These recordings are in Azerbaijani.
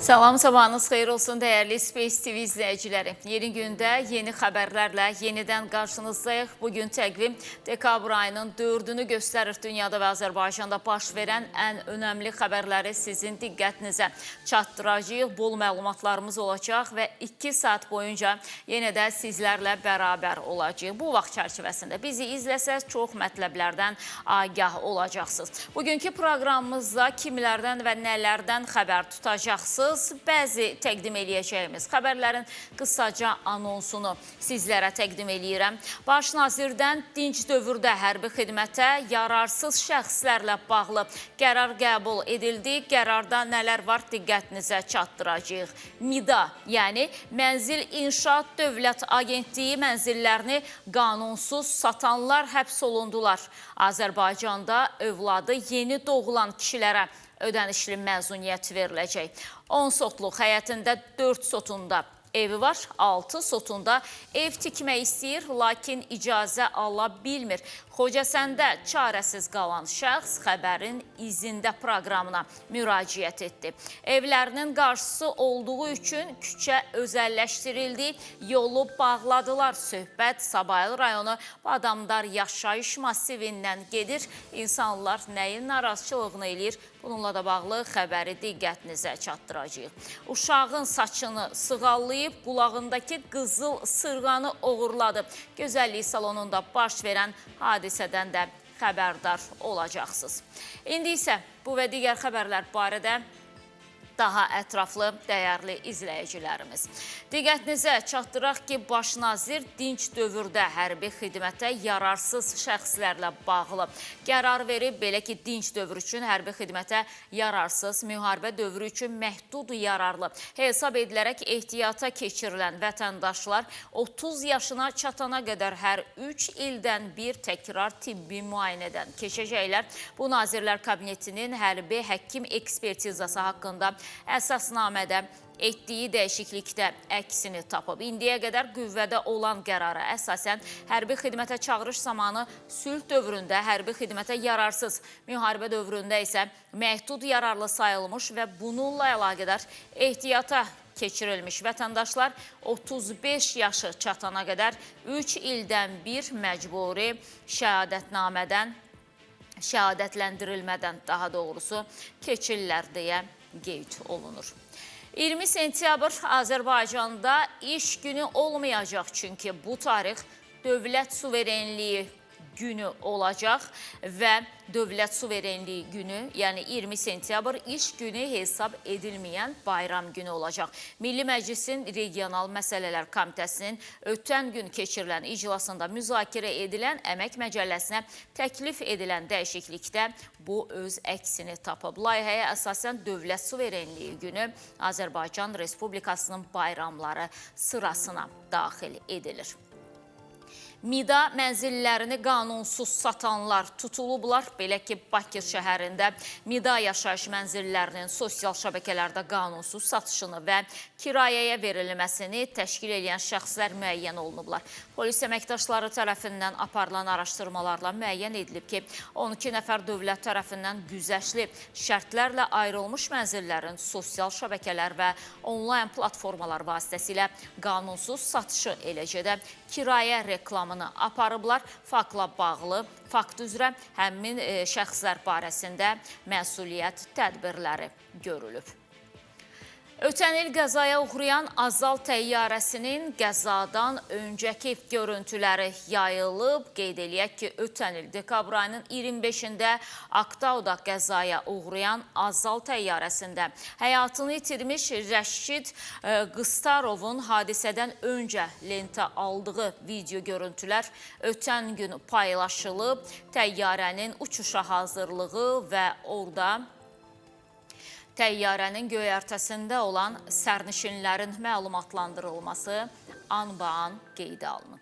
Salam, sabahınız xeyir olsun dəyərli Space TV izləyiciləri. Yeni gündə yeni xəbərlərlə yenidən qarşınızdayıq. Bugün təqvim dekabr ayının 4-ünü göstərir. Dünyada və Azərbaycanda baş verən ən önəmli xəbərləri sizin diqqətinizə çatdıracağıq. Bol məlumatlarımız olacaq və 2 saat boyunca yenə də sizlərlə bərabər olacağıq. Bu vaxt çərçivəsində bizi izləsəz çox mətləblərdən agah olacaqsınız. Bugünkü proqramımızda kimlərdən və nələrdən xəbər tutacaqsınız? Bəzi təqdim eləyəcəyimiz xəbərlərin qısaca anonsunu sizlərə təqdim eləyirəm. Baş nazirdən dinc dövrdə hərbi xidmətə yararsız şəxslərlə bağlı qərar qəbul edildi. Qərarda nələr var diqqətinizə çatdıracağıq. MİDA, yəni Mənzil İnşaat Dövlət Agentliyi mənzillərini qanunsuz satanlar həbs olundular. Azərbaycanda övladı yeni doğulan kişilərə ödənişli məzuniyyət veriləcək. 10 sotluq həyətində 4 sotunda evi var, 6 sotunda ev tikmək istəyir, lakin icazə ala bilmir. Xocəsəndə çarəsiz qalan şəxs xəbərin izində proqramına müraciət etdi. Evlərinin qarşısı olduğu üçün küçə özəlləşdirildi, yolu bağladılar. Söhbət Sabaylı rayonu Badamdar yaşayış masivindən gedir. İnsanlar nəyin narazıçılığını eləyir? Bununla da bağlı xəbəri diqqətinizə çatdıracağıq. Uşağın saçını sığallayıb, qulağındakı qızıl sırğanı oğurladı. Gözəllik salonunda baş verən hadisədən də xəbərdar olacaqsınız. İndi isə bu və digər xəbərlər barədə daha ətraflı dəyərli izləyicilərimiz. Diqqətinizə çatdıraq ki, baş nazir dinc dövrdə hərbi xidmətə yararsız şəxslərlə bağlı qərar verib. Belə ki, dinc dövr üçün hərbi xidmətə yararsız, müharibə dövrü üçün məhdud yararlı hesab edilərək ehtiyata keçirilən vətəndaşlar 30 yaşına çatana qədər hər 3 ildən bir təkrar tibbi müayinədən keçəcəklər. Bu Nazirlər Kabinetinin hərbi həkim ekspertizası haqqında əsasnamədə etdiyi dəyişiklikdə əksini tapıb. İndiyə qədər qüvvədə olan qərara əsasən hərbi xidmətə çağırış zamanı sülh dövründə hərbi xidmətə yararsız, müharibə dövründə isə məhdud yararlı sayılmış və bununla əlaqədar ehtiyata keçirilmiş vətəndaşlar 35 yaşı çatana qədər 3 ildən bir məcburi şəhadətləndirilmədən daha doğrusu keçirlər deyə qeyd olunur. 20 sentyabr Azərbaycanda iş günü olmayacaq, çünki bu tarix dövlət suverenliyi günü olacaq və dövlət suverenliyi günü, yəni 20 sentyabr iş günü hesab edilməyən bayram günü olacaq. Milli Məclisin Regional Məsələlər Komitəsinin ötən gün keçirilən iclasında müzakirə edilən əmək məcəlləsinə təklif edilən dəyişiklikdə bu öz əksini tapıb. Layihəyə əsasən dövlət suverenliyi günü Azərbaycan Respublikasının bayramları sırasına daxil edilir. MİDA mənzillərini qanunsuz satanlar tutulublar. Belə ki, Bakı şəhərində MİDA yaşayış mənzillərinin sosial şəbəkələrdə qanunsuz satışını və kirayəyə verilməsini təşkil edən şəxslər müəyyən olunublar. Polis əməkdaşları tərəfindən aparılan araşdırmalarla müəyyən edilib ki, 12 nəfər dövlət tərəfindən güzəştli şərtlərlə ayrılmış mənzillərin sosial şəbəkələr və onlayn platformalar vasitəsilə qanunsuz satışı, eləcə də kirayə reklamını aparıblar. Faktla bağlı, fakt üzrə həmin şəxslər barəsində məsuliyyət tədbirləri görülüb. Ötən il qəzaya uğrayan Azal təyyarəsinin qəzadan öncəki görüntüləri yayılıb. Qeyd eləyək ki, ötən il dekabr ayının 25-də Aktauda qəzaya uğrayan Azal təyyarəsində həyatını itirmiş Rəşid Qıstarovun hadisədən öncə lentə aldığı video görüntülər ötən gün paylaşılıb. Təyyarənin uçuşa hazırlığı və orada təyyarənin göyərtəsində olan sərnişinlərin məlumatlandırılması anbaan qeydə alınıb.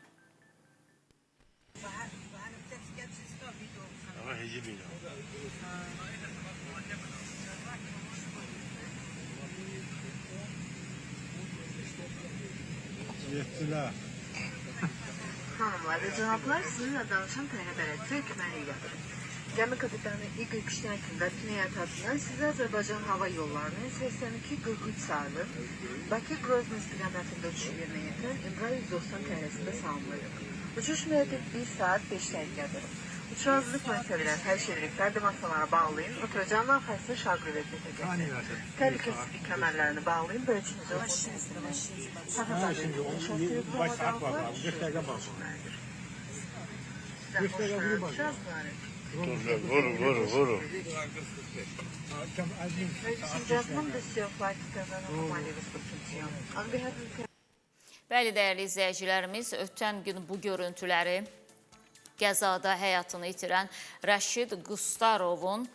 Hanımlar ve cənablar, sizinlə danışan tələbələrə köməklik edir. Gəmi kapitanı Igor Kişnyakin və Tuniyat adından sizə Azərbaycan hava yollarının 82-43 sayılı Bakı Grozny istiqamətində uçuş yerinə yetirən Embraer 190 təyyarəsində salamlayırıq. Uçuş müddəti 1 saat 5 dəqiqədir. Uçuş hazırlıq məsələləri həll edirik. Koordinasiyalara bağlayın. Oturacağın arxasını şaqrıvəziyyətə gətirin. Təhlükəsizlik kəmərlərini bağlayın. Bölçünüzü Vur. Bəli, dəyərli izləyicilərimiz, ötən gün bu görüntüləri qəzada həyatını itirən Rəşid Qıstarovun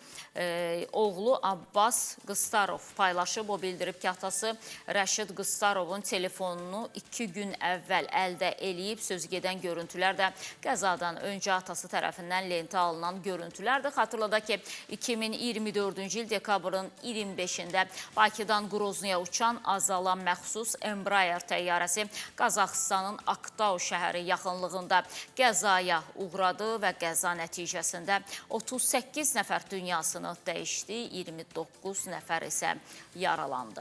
oğlu Abbas Qıstarov paylaşıb. O bildirib ki, atası Rəşid Qıstarovun telefonunu 2 gün əvvəl əldə eləyib. Sözü gedən görüntülər də qəzadan öncə atası tərəfindən lentə alınan görüntülərdir. Xatırladaq ki, 2024-cü il dekabrın 25-də Bakıdan Qroznyaya uçan Azala məxsus Embraer təyyarəsi Qazaxıstanın Aktau şəhəri yaxınlığında qəzaya uğradı və qəza nəticəsində 38 nəfər dünyasını dəyişdi, 29 nəfər isə yaralandı.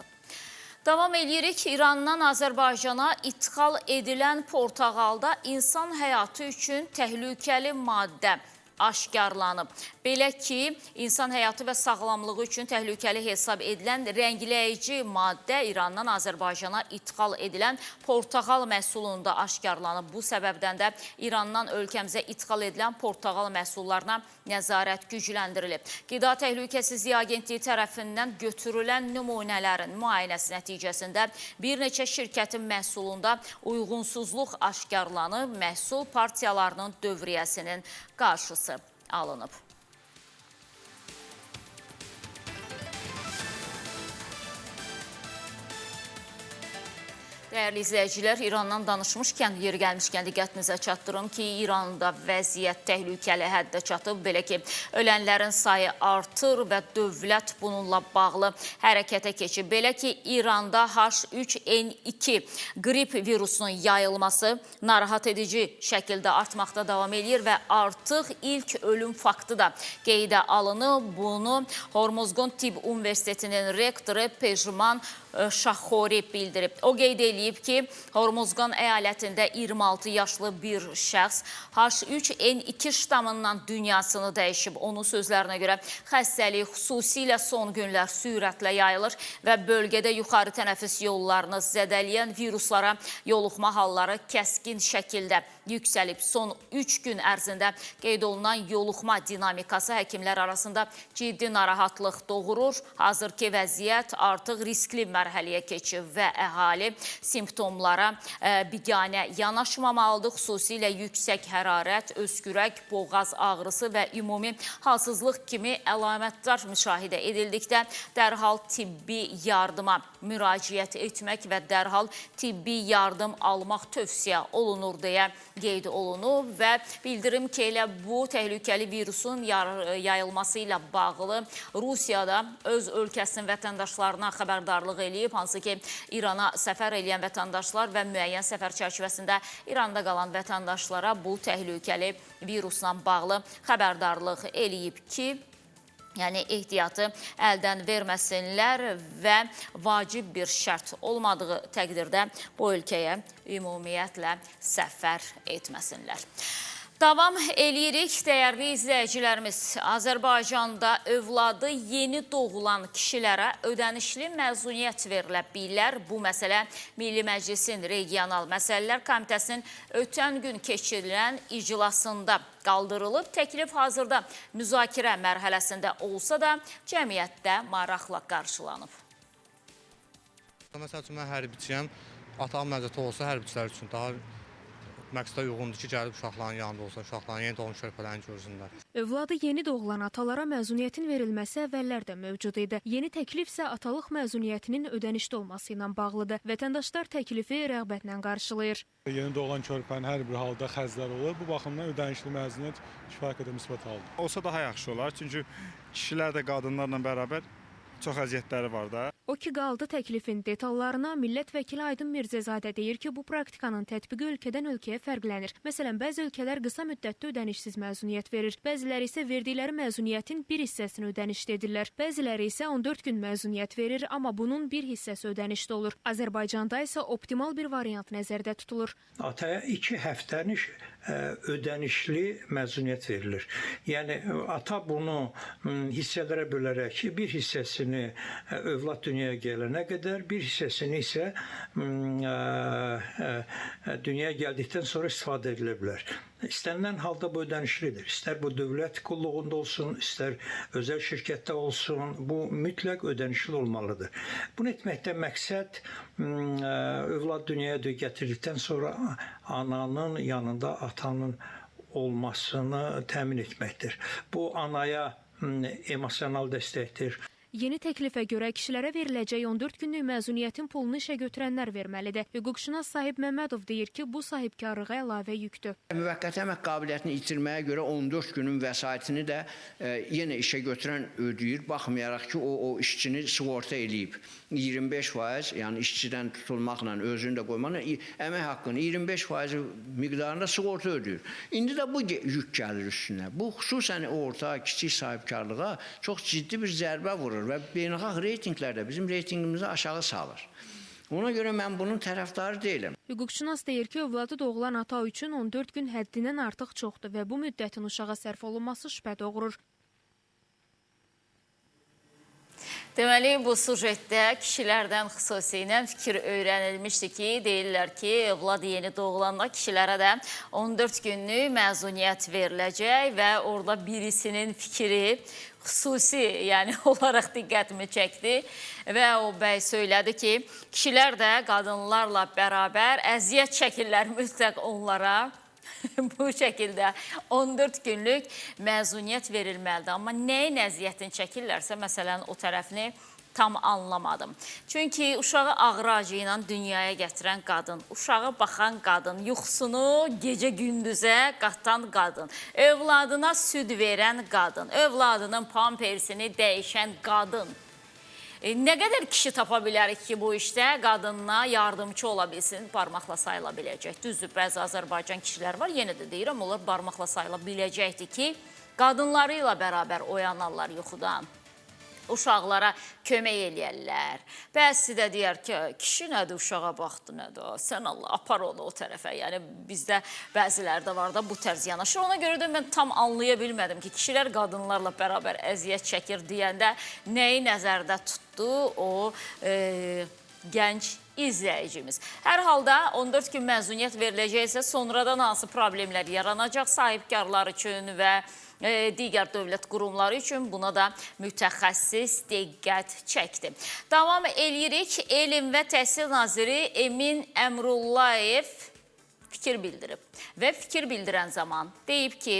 Davam edirik. İrandan Azərbaycana ithal edilən portağalda insan həyatı üçün təhlükəli maddə aşkarlanıb. Belə ki, insan həyatı və sağlamlığı üçün təhlükəli hesab edilən rəngləyici maddə İrandan Azərbaycana ithal edilən portağal məhsulunda aşkarlanıb. Bu səbəbdən də İrandan ölkəmizə ithal edilən portağal məhsullarına nəzarət gücləndirilib. Qida Təhlükəsizliyi Agentliyi tərəfindən götürülən nümunələrin müayinəsi nəticəsində bir neçə şirkətin məhsulunda uyğunsuzluq aşkarlanıb, məhsul partiyalarının dövriyyəsinin qarşısı alınıb. Dəyərli izləyicilər, İrandan danışmışkən, yeri gəlmişkən diqqətinizə çatdırım ki, İranda vəziyyət təhlükəli həddə çatıb. Belə ki, ölənlərin sayı artır və dövlət bununla bağlı hərəkətə keçib. Belə ki, İranda H3N2 qrip virusunun yayılması narahat edici şəkildə artmaqda davam edir və artıq ilk ölüm faktı da qeydə alınıb. Bunu Hormozqon Tibb Universitetinin rektoru Pejman Şaxori bildirib. O qeyd eləyib ki, Hormozqan əyalətində 26 yaşlı bir şəxs H3N2 ştamından dünyasını dəyişib. Onun sözlərinə görə xəstəlik xüsusilə son günlər sürətlə yayılır və bölgədə yuxarı tənəffüs yollarını zədələyən viruslara yoluxma halları kəskin şəkildə yüksəlib. Son 3 gün ərzində qeyd olunan yoluxma dinamikası həkimlər arasında ciddi narahatlıq doğurur. Hazırki vəziyyət artıq riskli mərhələyə keçib və əhali simptomlara biganə yanaşmamalıdır. Xüsusilə yüksək hərarət, öskürək, boğaz ağrısı və ümumi halsızlıq kimi əlamətlər müşahidə edildikdə dərhal tibbi yardıma müraciət etmək və dərhal tibbi yardım almaq tövsiyə olunur deyə qeyd olunub və bildirim ki, elə bu təhlükəli virusun yayılması ilə bağlı Rusiyada öz ölkəsinin vətəndaşlarına xəbərdarlıq eləyib, hansı ki, İrana səfər eləyən vətəndaşlar və müəyyən səfər çərçivəsində İranda qalan vətəndaşlara bu təhlükəli virusla bağlı xəbərdarlıq eləyib ki, yəni ehtiyatı əldən verməsinlər və vacib bir şərt olmadığı təqdirdə bu ölkəyə ümumiyyətlə səfər etməsinlər. Davam eləyirik, dəyərli izləyicilərimiz. Azərbaycanda övladı yeni doğulan kişilərə ödənişli məzuniyyət verilə bilər. Bu məsələ Milli Məclisin Regional Məsələlər Komitəsinin ötən gün keçirilən iclasında qaldırılıb. Təklif hazırda müzakirə mərhələsində olsa da cəmiyyətdə maraqla qarşılanıb. Məsəl üçün, mən hərbiçiyəm. Atağım məzəti olsa hərbiçilər üçün daha məqsədə uyğundur ki, gəlib uşaqların yanında olsa, uşaqların yeni doğmuş körpələrini görsünlər. Övladı yeni doğulan atalara məzuniyyətin verilməsi əvvəllər mövcud idi. Yeni təklif isə atalıq məzuniyyətinin ödənişli olması ilə bağlıdır. Vətəndaşlar təklifi rəğbətlə qarşılayır. Yeni doğulan körpənin hər bir halda xərclər olur. Bu baxımdan ödənişli məzuniyyət kifayət qədər müsbət haldır. Olsa daha yaxşı olar, çünki kişilər də qadınlarla bərabər çox əziyyətləri var da. O ki qaldı təklifin detallarına, millət vəkili Aydın Mirzəzadə deyir ki, bu praktikanın tətbiqi ölkədən ölkəyə fərqlənir. Məsələn, bəzi ölkələr qısa müddətdə ödənişsiz məzuniyyət verir. Bəziləri isə verdikləri məzuniyyətin bir hissəsini ödənişli edirlər. Bəziləri isə 14 gün məzuniyyət verir, amma bunun bir hissəsi ödənişli olur. Azərbaycanda isə optimal bir variant nəzərdə tutulur. Ataya 2 həftəlik ödənişli məzuniyyət verilir. Yəni ata bunu hissələrə bölərək bir hissəsini övlad dünyaya gələnə qədər, bir hissəsini isə dünyaya gəldikdən sonra istifadə edilə bilər. İstənilən halda bu ödənişlidir. İstər bu dövlət qulluğunda olsun, istər özəl şirkətdə olsun, bu mütləq ödənişli olmalıdır. Bunu etməkdən məqsəd övlad dünyaya gətirdikdən sonra ananın yanında atanın olmasını təmin etməkdir. Bu anaya emosional dəstəkdir. Yeni təklifə görə kişilərə veriləcək 14 günlük məzuniyyətin pulunu işə götürənlər verməlidir. Hüquqşünas Sahib Məmmədov deyir ki, bu sahibkarlığa əlavə yükdür. Müvəqqəti əmək qabiliyyətini itirməyə görə 14 günün vəsaitini də yenə işə götürən ödəyir. Baxmayaraq ki, o işçini sığorta eləyib. 25%, yəni işçidən tutulmaqla, özünü də qoymaqla əmək haqqını 25% miqdarında sığorta ödəyir. İndi də bu yük gəlir üstünə. Bu xüsusən orta, kiçik sahibkarlığa çox ciddi bir zərbə vurur və beynəlxalq reytinqlərdə bizim reytinqimizi aşağı salır. Ona görə mən bunun tərəfdarı deyiləm. Hüquqşünas deyir ki, övladı doğulan ata üçün 14 gün həddindən artıq çoxdur və bu müddətin uşağa sərf olunması şübhə doğurur. Deməli, bu sujetdə kişilərdən xüsusilə fikir öyrənilmişdi ki, deyirlər ki, övlad yeni doğulanda kişilərə də 14 günlük məzuniyyət veriləcək və orada birisinin fikri xüsusi, yəni olaraq diqqətimi çəkdi və o bəy söylədi ki, kişilər də qadınlarla bərabər əziyyət çəkirlər mütləq onlara. Bu şəkildə 14 günlük məzuniyyət verilməlidir. Amma nəyin əziyyətini çəkirlərsə, məsələn, o tərəfini tam anlamadım. Çünki uşağı ağrı acı ilə dünyaya gətirən qadın, uşağı baxan qadın, yuxusunu gecə-gündüzə qatan qadın, övladına süd verən qadın, övladının pampersini dəyişən qadın. Nə qədər kişi tapa bilərik ki, bu işdə qadınına yardımcı ola bilsin, barmaqla sayıla biləcək. Düzdür, bəzi Azərbaycan kişilər var, yenə də deyirəm, onlar barmaqla sayıla biləcəkdir ki, qadınları ilə bərabər oyanarlar yuxudan. Uşaqlara kömək eləyərlər. Bəzi də deyər ki, kişi nədir, uşağa baxdı nədir, sən Allah, apar onu o tərəfə. Yəni, bizdə bəzilərdə var da bu tərz yanaşır. Ona görə də mən tam anlaya bilmədim ki, kişilər qadınlarla bərabər əziyyət çəkir deyəndə nəyi nəzərdə tutdu o gənc izləyicimiz. Hər halda 14 gün məzuniyyət veriləcəksə, sonradan hansı problemlər yaranacaq sahibkarlar üçün və digər dövlət qurumları üçün buna da mütəxəssis diqqət çəkdi. Davam eləyirik. Elm və Təhsil Naziri Emin Əmrullayev fikir bildirib və fikir bildirən zaman deyib ki,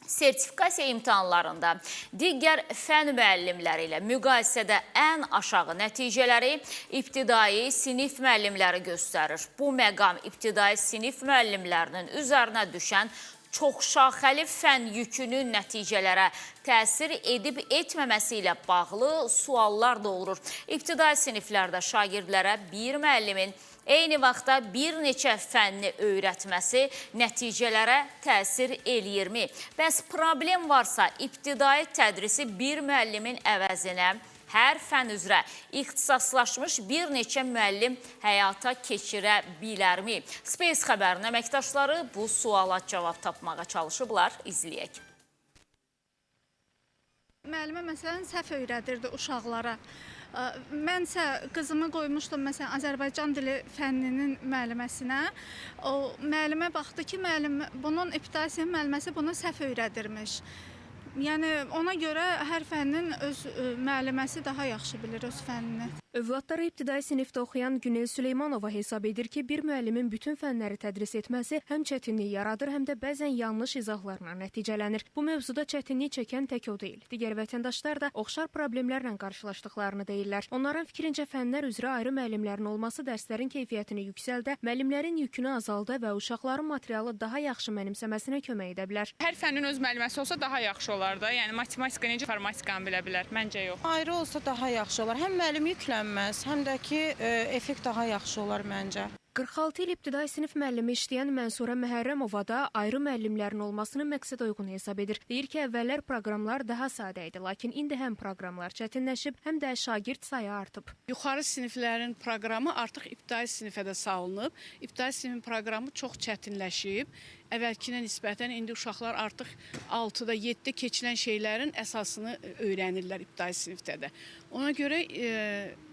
sertifikasiya imtahanlarında digər fən müəllimləri ilə müqayisədə ən aşağı nəticələri ibtidai sinif müəllimləri göstərir. Bu məqam ibtidai sinif müəllimlərinin üzərinə düşən çoxşaxəli fən yükünün nəticələrə təsir edib etməməsi ilə bağlı suallar doğurur. İbtidai siniflərdə şagirdlərə bir müəllimin eyni vaxtda bir neçə fənni öyrətməsi nəticələrə təsir eləyirmi? Bəs problem varsa ibtidai tədrisi bir müəllimin əvəzinə hər fən üzrə ixtisaslaşmış bir neçə müəllim həyata keçirə bilərmi? Space xəbərinin əməkdaşları bu suala cavab tapmağa çalışıblar. İzləyək. Müəllimə məsələn səhv öyrədirdi uşaqlara. Mənsə qızımı qoymuşdum məsələn Azərbaycan dili fənninin müəlliməsinə. O müəllimə baxdı ki, bunun ibtidai sinif müəlliməsi bunu səhv öyrədirmiş. Yəni ona görə hər fənnin öz müəlliməsi daha yaxşı bilir öz fənnini. Övladları ibtidai sinifdə oxuyan Günel Süleymanova hesab edir ki, bir müəllimin bütün fənləri tədris etməsi həm çətinlik yaradır, həm də bəzən yanlış izahlarla nəticələnir. Bu mövzuda çətinlik çəkən tək o deyil. Digər vətəndaşlar da oxşar problemlərlə qarşılaşdıqlarını deyirlər. Onların fikrincə fənlər üzrə ayrı müəllimlərin olması dərslərin keyfiyyətini yüksəldə, müəllimlərin yükünü azalda və uşaqların materialı daha yaxşı mənimsəməsinə kömək edə bilər. Hər fənnin öz müəlliməsi olsa daha yaxşı olar. olar da. Yəni matematika necə informatikanı bilə bilər? Məncə yox. Ayrı olsa daha yaxşı olar. Həm müəllim yüklənməz, həm də ki, effekt daha yaxşı olar məncə. 46 il ibtidai sinif müəllimi işləyən Mənsura Məhərrəmova da ayrı müəllimlərin olmasını məqsəd uyğun hesab edir. Deyir ki, əvvəllər proqramlar daha sadə idi, lakin indi həm proqramlar çətinləşib, həm də şagird sayı artıb. Yuxarı siniflərin proqramı artıq ibtidai sinifə də salınıb. İbtidai sinifin proqramı çox çətinləşib. Əvvəlkinə nisbətən indi uşaqlar artıq 6-da, 7-də keçilən şeylərin əsasını öyrənirlər ibtidai sinifdə də. Ona görə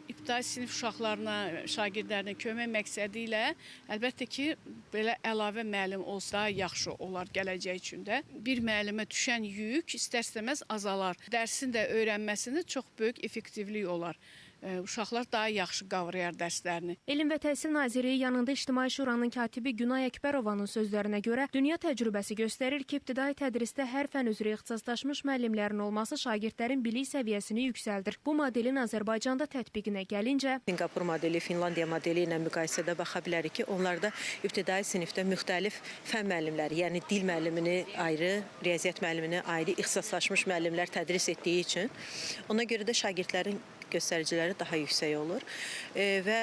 ibtidai sinif uşaqlarına, şagirdlərinə kömək məqsədi ilə əlbəttə ki, belə əlavə müəllim olsa yaxşı olar gələcək üçün də. Bir müəllimə düşən yük istər-istəməz azalar. Dərsin də öyrənməsində çox böyük effektivlik olar. Uşaqlar daha yaxşı qavrayar dərslərini. Elm və Təhsil Nazirliyi yanında İctimai Şuranın katibi Günay Əkbərovanın sözlərinə görə dünya təcrübəsi göstərir ki, ibtidai tədrisdə hər fən üzrə ixtisaslaşmış müəllimlərin olması şagirdlərin bilik səviyyəsini yüksəldir. Bu modelin Azərbaycanda tətbiqinə gəlincə, Singapur modeli, Finlandiya modeli ilə müqayisədə baxa bilərik ki, onlarda ibtidai sinifdə müxtəlif fən müəllimləri, yəni dil müəllimini ayrı, riyaziyyat müəllimini ayrı, ixtisaslaşmış müəllimlər tədris etdiyi üçün ona görə də şagirdlərin göstəriciləri daha yüksək olur və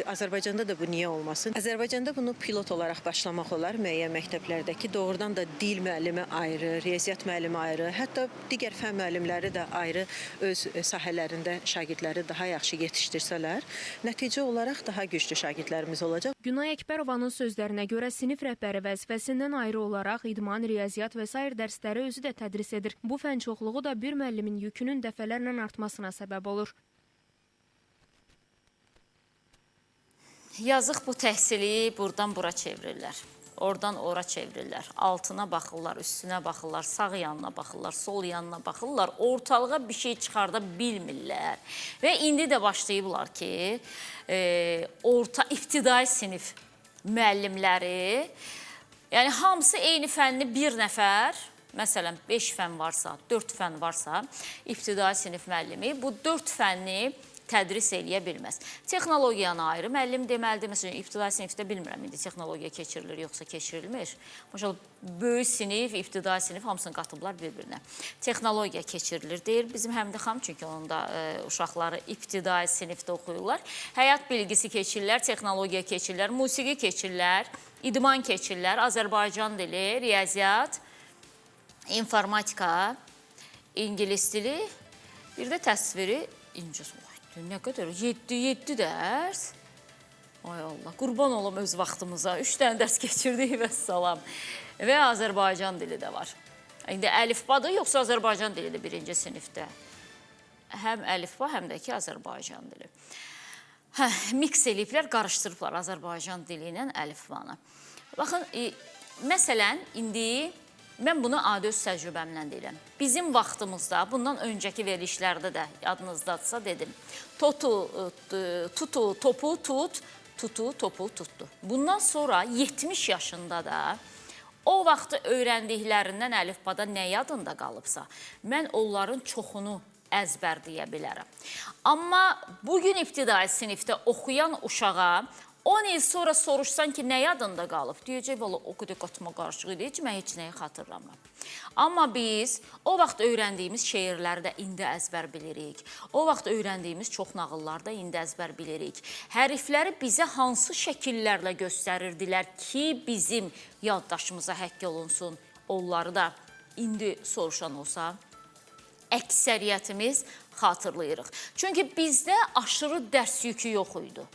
Azərbaycanda da bu niyə olmasın? Azərbaycanda bunu pilot olaraq başlamaq olar müəyyən məktəblərdəki doğrudan da dil müəllimi ayrı, riyaziyyat müəllimi ayrı, hətta digər fən müəllimləri də ayrı öz sahələrində şagirdləri daha yaxşı yetişdirsələr, nəticə olaraq daha güclü şagirdlərimiz olacaq. Günay Əkbərovanın sözlərinə görə sinif rəhbəri vəzifəsindən ayrı olaraq idman, riyaziyyat və sair dərsləri özü də tədris edir. Bu fən çoxluğu da bir müəllimin yükünün dəfələrlə artmasına səbəb olur. Yazıq bu təhsili buradan bura çevirirlər. Oradan ora çevirirlər. Altına baxırlar, üstünə baxırlar, sağ yanına baxırlar, sol yanına baxırlar. Ortalığa bir şey çıxarda bilmirlər. Və indi də başlayıblar ki, ibtidai sinif müəllimləri, yəni hamısı eyni fənni bir nəfər, məsələn 5 fən varsa, 4 fən varsa, ibtidai sinif müəllimi bu 4 fənni tədris eləyə bilməz. Texnologiyanı ayrı müəllim deməlidir. Məsələn, ibtidai sinifdə bilmirəm, indi texnologiya keçirilir, yoxsa keçirilmir. Maşallah, böyük sinif, ibtidai sinif hamısını qatıblar bir-birinə. Texnologiya keçirilir, deyir bizim Həmidə xanım, çünki onun da uşaqları ibtidai sinifdə oxuyurlar. Həyat bilgisi keçirlər, texnologiya keçirlər, musiqi keçirlər, idman keçirlər, Azərbaycan dili, riyaziyyat, informatika, ingilis dili, bir də təsviri ingilis. Nə qədər? 7 dərs. Ay Allah, qurban olum öz vaxtımıza. 3 dənə dərs keçirdik və salam. Və Azərbaycan dili də var. İndi əlifbadır, yoxsa Azərbaycan dilidir birinci sinifdə? Həm əlifba, həm də ki, Azərbaycan dili. Mix eləyiblər, qarışdırıblar Azərbaycan dili ilə əlifbanı. Baxın, məsələn, indi mən bunu adi öz təcrübəmlə deyirəm. Bizim vaxtımızda, bundan öncəki verilişlərdə də yadınızdadsa dedim. Tutu, topu tut, tutu, topu tutdu. Bundan sonra 70 yaşında da o vaxtı öyrəndiklərindən əlifbada nə yadında qalıbsa, mən onların çoxunu əzbərləyə bilərəm. Amma bugün ibtidai sinifdə oxuyan uşağa 10 il sonra soruşsan ki, nə yadında qalıb? Deyəcək, valla o qədər qatma qarışıq idi ki, mən heç nəyi xatırlamam. Amma biz o vaxt öyrəndiyimiz şeirləri də indi əzbər bilirik. O vaxt öyrəndiyimiz çox nağılları da indi əzbər bilirik. Hərfləri bizə hansı şəkillərlə göstərirdilər ki, bizim yaddaşımıza həkk olunsun, onları da indi soruşan olsa, əksəriyyətimiz xatırlayırıq. Çünki bizdə aşırı dərs yükü yox idi.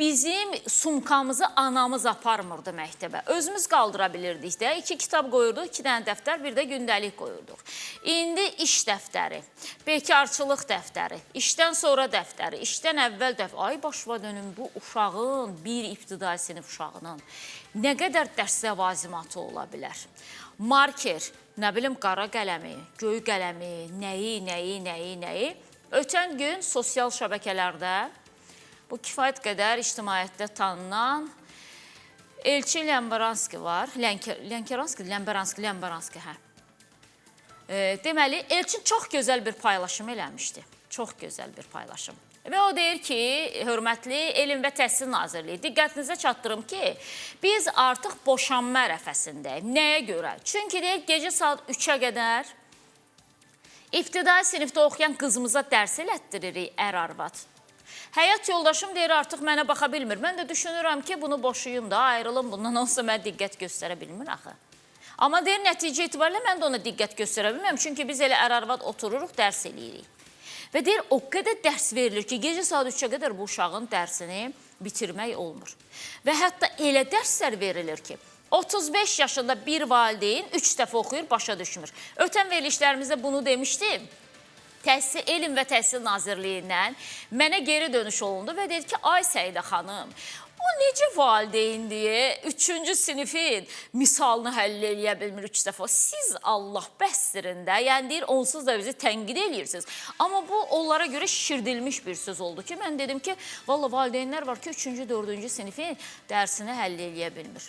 Bizim sumkamızı anamız aparmırdı məktəbə. Özümüz qaldıra bilirdik də. 2 kitab qoyurduq, 2 dənə dəftər, bir də gündəlik qoyurduq. İndi iş dəftəri, bekarçılıq dəftəri, işdən sonra dəftəri, işdən əvvəl dəftəri. Ay başva dönüm, bu uşağın, bir ibtidai sinif uşağının nə qədər dərs ləvazimatı ola bilər? Marker, nə bilim, qara qələmi, göy qələmi, nəyi. Ötən gün sosial şəbəkələrdə bu kifayət qədər ictimaiyyətdə tanınan Elçin Ləmbaranski var. Ləmbaranski, hə. Deməli, Elçin çox gözəl bir paylaşım eləmişdi. Çox gözəl bir paylaşım. Və o deyir ki, hörmətli Elm və Təhsil Nazirliyi, diqqətinizə çatdırım ki, biz artıq boşanma ərəfəsindəyik. Nəyə görə? Çünki deyir, gecə saat 3-ə qədər İbtidai sinifdə oxuyan qızımıza dərs elətdiririk ər-arvad. Həyat yoldaşım deyir, artıq mənə baxa bilmir. Mən də düşünürəm ki, bunu boşuyum da, ayrılım bundan, olsa mənə diqqət göstərə bilmir axı. Amma deyir, nəticə itibarilə mən də ona diqqət göstərə bilmirəm. Çünki biz elə ər-arvad otururuq, dərs eləyirik. Və deyir, o qədər dərs verilir ki, gecə saat 3-ə qədər bu uşağın dərsini bitirmək olmur. Və hətta elə dərslər verilir ki, 35 yaşında bir valideyn 3 dəfə oxuyur, başa düşmür. Ötən verilişlərimizdə bunu demişdim. Elm və Təhsil Nazirliyindən mənə geri dönüş olundu və dedi ki, ay Səidə xanım, o necə valideyndir, 3-cü sinifin misalını həll eləyə bilmir 3 dəfə. Siz Allah bəstirin də, yəni deyir, onsuz da bizi tənqid eləyirsiniz. Amma bu, onlara görə şişirdilmiş bir söz oldu ki, mən dedim ki, valla valideynlər var ki, 3-cü, 4-cü sinifin dərsini həll eləyə bilmir.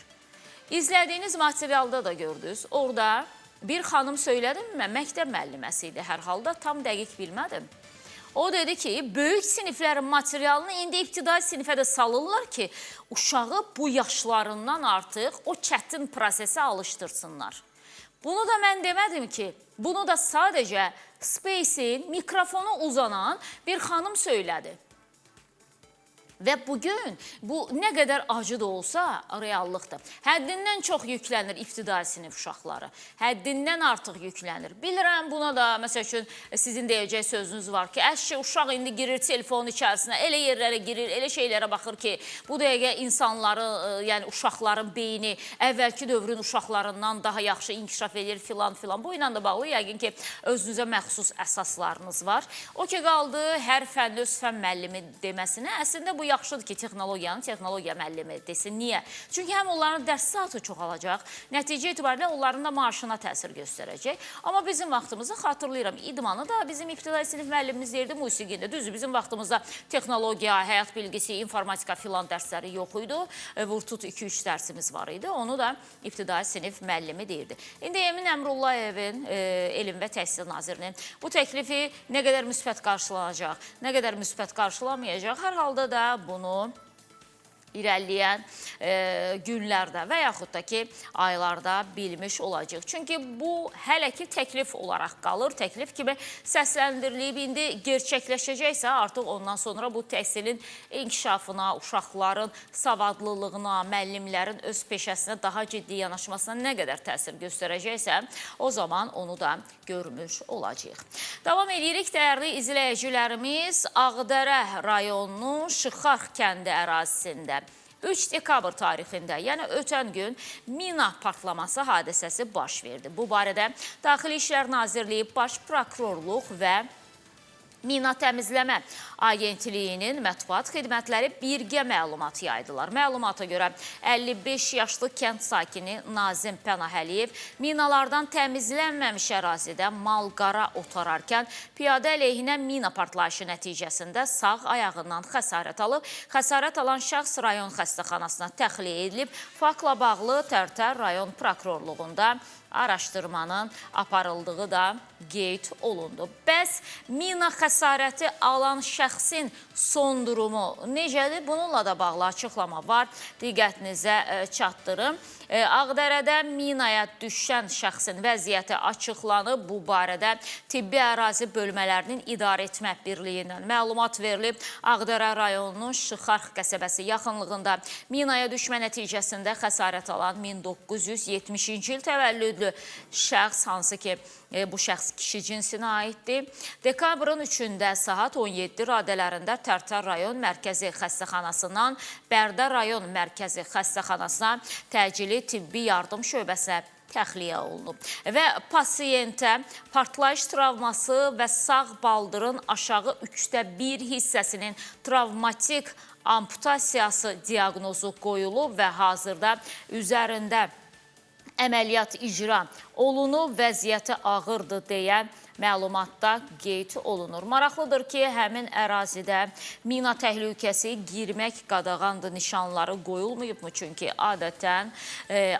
İzlədiyiniz materialda da gördünüz, orada bir xanım söylədim, mən məktəb müəlliməsi idi hər halda, tam dəqiq bilmədim. O dedi ki, böyük siniflərin materialını indi ibtidai sinifə də salırlar ki, uşağı bu yaşlarından artıq o çətin prosesə alışdırsınlar. Bunu da mən demədim ki, bunu da sadəcə Space-in mikrofonu uzanan bir xanım söylədi. Və bugün bu nə qədər acı da olsa reallıqdır. Həddindən çox yüklənir ibtidai sinif uşaqları. Həddindən artıq yüklənir. Bilirəm buna da, məsəl üçün, sizin deyəcək sözünüz var ki, əşi uşaq indi girir telefonun içərisinə, elə yerlərə girir, elə şeylərə baxır ki, bu dəqiqə insanları, yəni uşaqların beyni əvvəlki dövrün uşaqlarından daha yaxşı inkişaf edir filan filan. Bu ilə də bağlı yəqin ki, özünüzə məxsus əsaslarınız var. O ki, qaldı hər fənn öz fənn müəllimi deməsinə, əslində bu yaxşıdır ki, texnologiya müəllimi desin. Niyə? Çünki həm onların dərs saatı çoxalacaq, nəticə itibarilə onların da maaşına təsir göstərəcək. Amma bizim vaxtımızda xatırlayıram, idmanı da bizim ibtidai sinif müəllimimiz deyirdi musiqində. Düzdür, bizim vaxtımızda texnologiya, həyat bilgisi, informatika filan dərsləri yox idi. Vurtut 2-3 dərsimiz var idi. Onu da ibtidai sinif müəllimi deyirdi. İndi Emin Əmrullayevin, Elm və Təhsil Nazirinin bu təklifi nə qədər müsbət qarşılanacaq, nə qədər müsbət qarşılamayacaq, hər halda da bunu irəliləyən günlərdə və yaxud da ki, aylarda bilmiş olacaq. Çünki bu hələ ki təklif olaraq qalır. Təklif kimi səsləndirilib, indi gerçəkləşəcəksə artıq ondan sonra bu təhsilin inkişafına, uşaqların savadlılığına, müəllimlərin öz peşəsinə daha ciddi yanaşmasına nə qədər təsir göstərəcəksə, o zaman onu da görmüş olacaq. Davam edirik, dəyərli izləyicilərimiz. Ağdərə rayonunun Şıxarx kəndi ərazisində 3 dekabr tarixində, yəni ötən gün mina partlaması hadisəsi baş verdi. Bu barədə Daxili İşlər Nazirliyi, Baş Prokurorluq və Mina Təmizləmə Agentliyinin mətbuat xidmətləri birgə məlumat yaydılar. Məlumata görə 55 yaşlı kənd sakini Nazim Pənahəliyev minalardan təmizlənməmiş ərazidə mal-qara otararkən piyadə əleyhinə mina partlayışı nəticəsində sağ ayağından xəsarət alıb. Xəsarət alan şəxs rayon xəstəxanasına təxliyə edilib. Faktla bağlı Tərtər rayon prokurorluğunda araşdırmanın aparıldığı da qeyd olundu. Bəs mina xəsarəti alan şəxsin son durumu necədir? Bununla da bağlı açıqlama var. Diqqətinizə çatdırım. Ağdərədə minaya düşən şəxsin vəziyyəti açıqlanıb. Bu barədə Tibbi Ərazi Bölmələrinin İdarə Etmə Birliyindən məlumat verilib. Ağdərə rayonunun Şıxarx qəsəbəsi yaxınlığında minaya düşmə nəticəsində xəsarət alan 1970-ci il təvəllüdlü şəxs, hansı ki bu şəxs kişi cinsinə aiddir. Dekabrın 3-də saat 17 radələrində Tərtər rayon mərkəzi xəstəxanasından Bərdə rayon mərkəzi xəstəxanasına təcili tibbi yardım şöbəsinə təxliyə olunub. Və pasiyentə partlayış travması və sağ baldırın aşağı 1/3 hissəsinin travmatik amputasiyası diaqnozu qoyulub və hazırda üzərində əməliyyat icra olunub, vəziyyəti ağırdır deyə məlumatda qeyd olunur. Maraqlıdır ki, həmin ərazidə mina təhlükəsi girmək qadağandır nişanları qoyulmayıbmı? Çünki adətən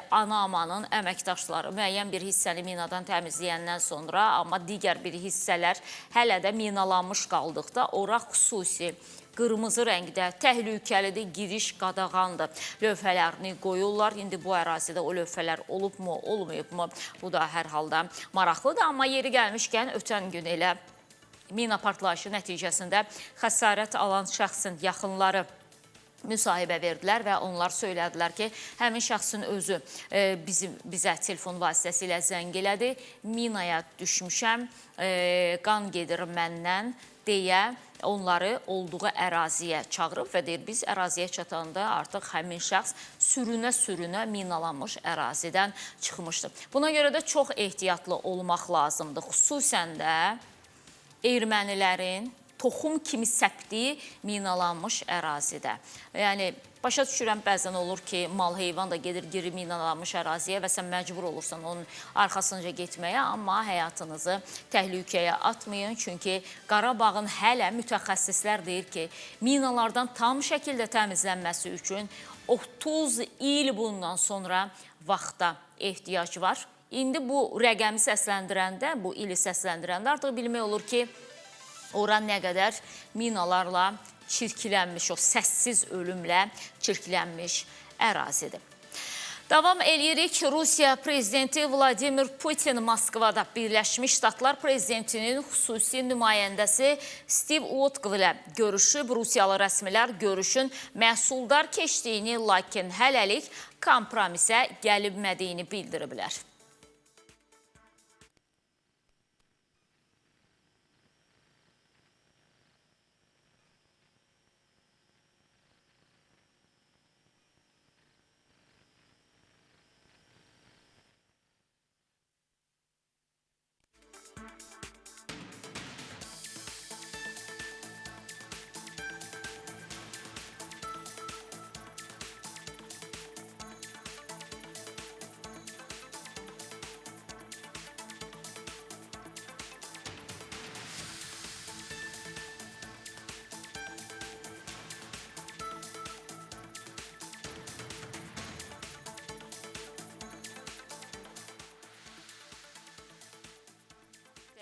ANAMA-nın əməkdaşları müəyyən bir hissəni minadan təmizləyəndən sonra, amma digər bir hissələr hələ də minalanmış qaldıqda ora xüsusi qırmızı rəngdə təhlükəlidir, giriş qadağandır lövhələrini qoyurlar. İndi bu ərazidə o lövhələr olubmu, olmayıbmı? Bu da hər halda maraqlıdır. Amma yeri gəlmişkən ötən gün elə mina partlayışı nəticəsində xəsarət alan şəxsin yaxınları müsahibə verdilər və onlar söylədilər ki, həmin şəxsin özü bizə telefon vasitəsilə zəng elədi. Minaya düşmüşəm, qan gedir məndən deyə onları olduğu əraziyə çağırıb və deyir, biz əraziyə çatanda artıq həmin şəxs sürünə-sürünə minalanmış ərazidən çıxmışdı. Buna görə də çox ehtiyatlı olmaq lazımdır. Xüsusən də ermənilərin toxum kimi səpdiyi minalanmış ərazidə. Yəni, başa düşürəm, bəzən olur ki, mal-heyvan da gedir, girir minalanmış əraziyə və sən məcbur olursan onun arxasınca getməyə, amma həyatınızı təhlükəyə atmayın. Çünki Qarabağın hələ mütəxəssislər deyir ki, minalardan tam şəkildə təmizlənməsi üçün 30 il bundan sonra vaxta ehtiyac var. İndi bu rəqəmi səsləndirəndə, bu ili səsləndirəndə artıq bilmək olur ki, ora nə qədər minalarla çirklənmiş, o səssiz ölümlə çirklənmiş ərazidir. Davam edirik. Rusiya prezidenti Vladimir Putin Moskvada Birləşmiş Ştatlar prezidentinin xüsusi nümayəndəsi Steve Witkoff ilə görüşüb. Rusiyalı rəsmilər görüşün məhsuldar keçdiyini, lakin hələlik kompromisə gəlinmədiyini bildiriblər.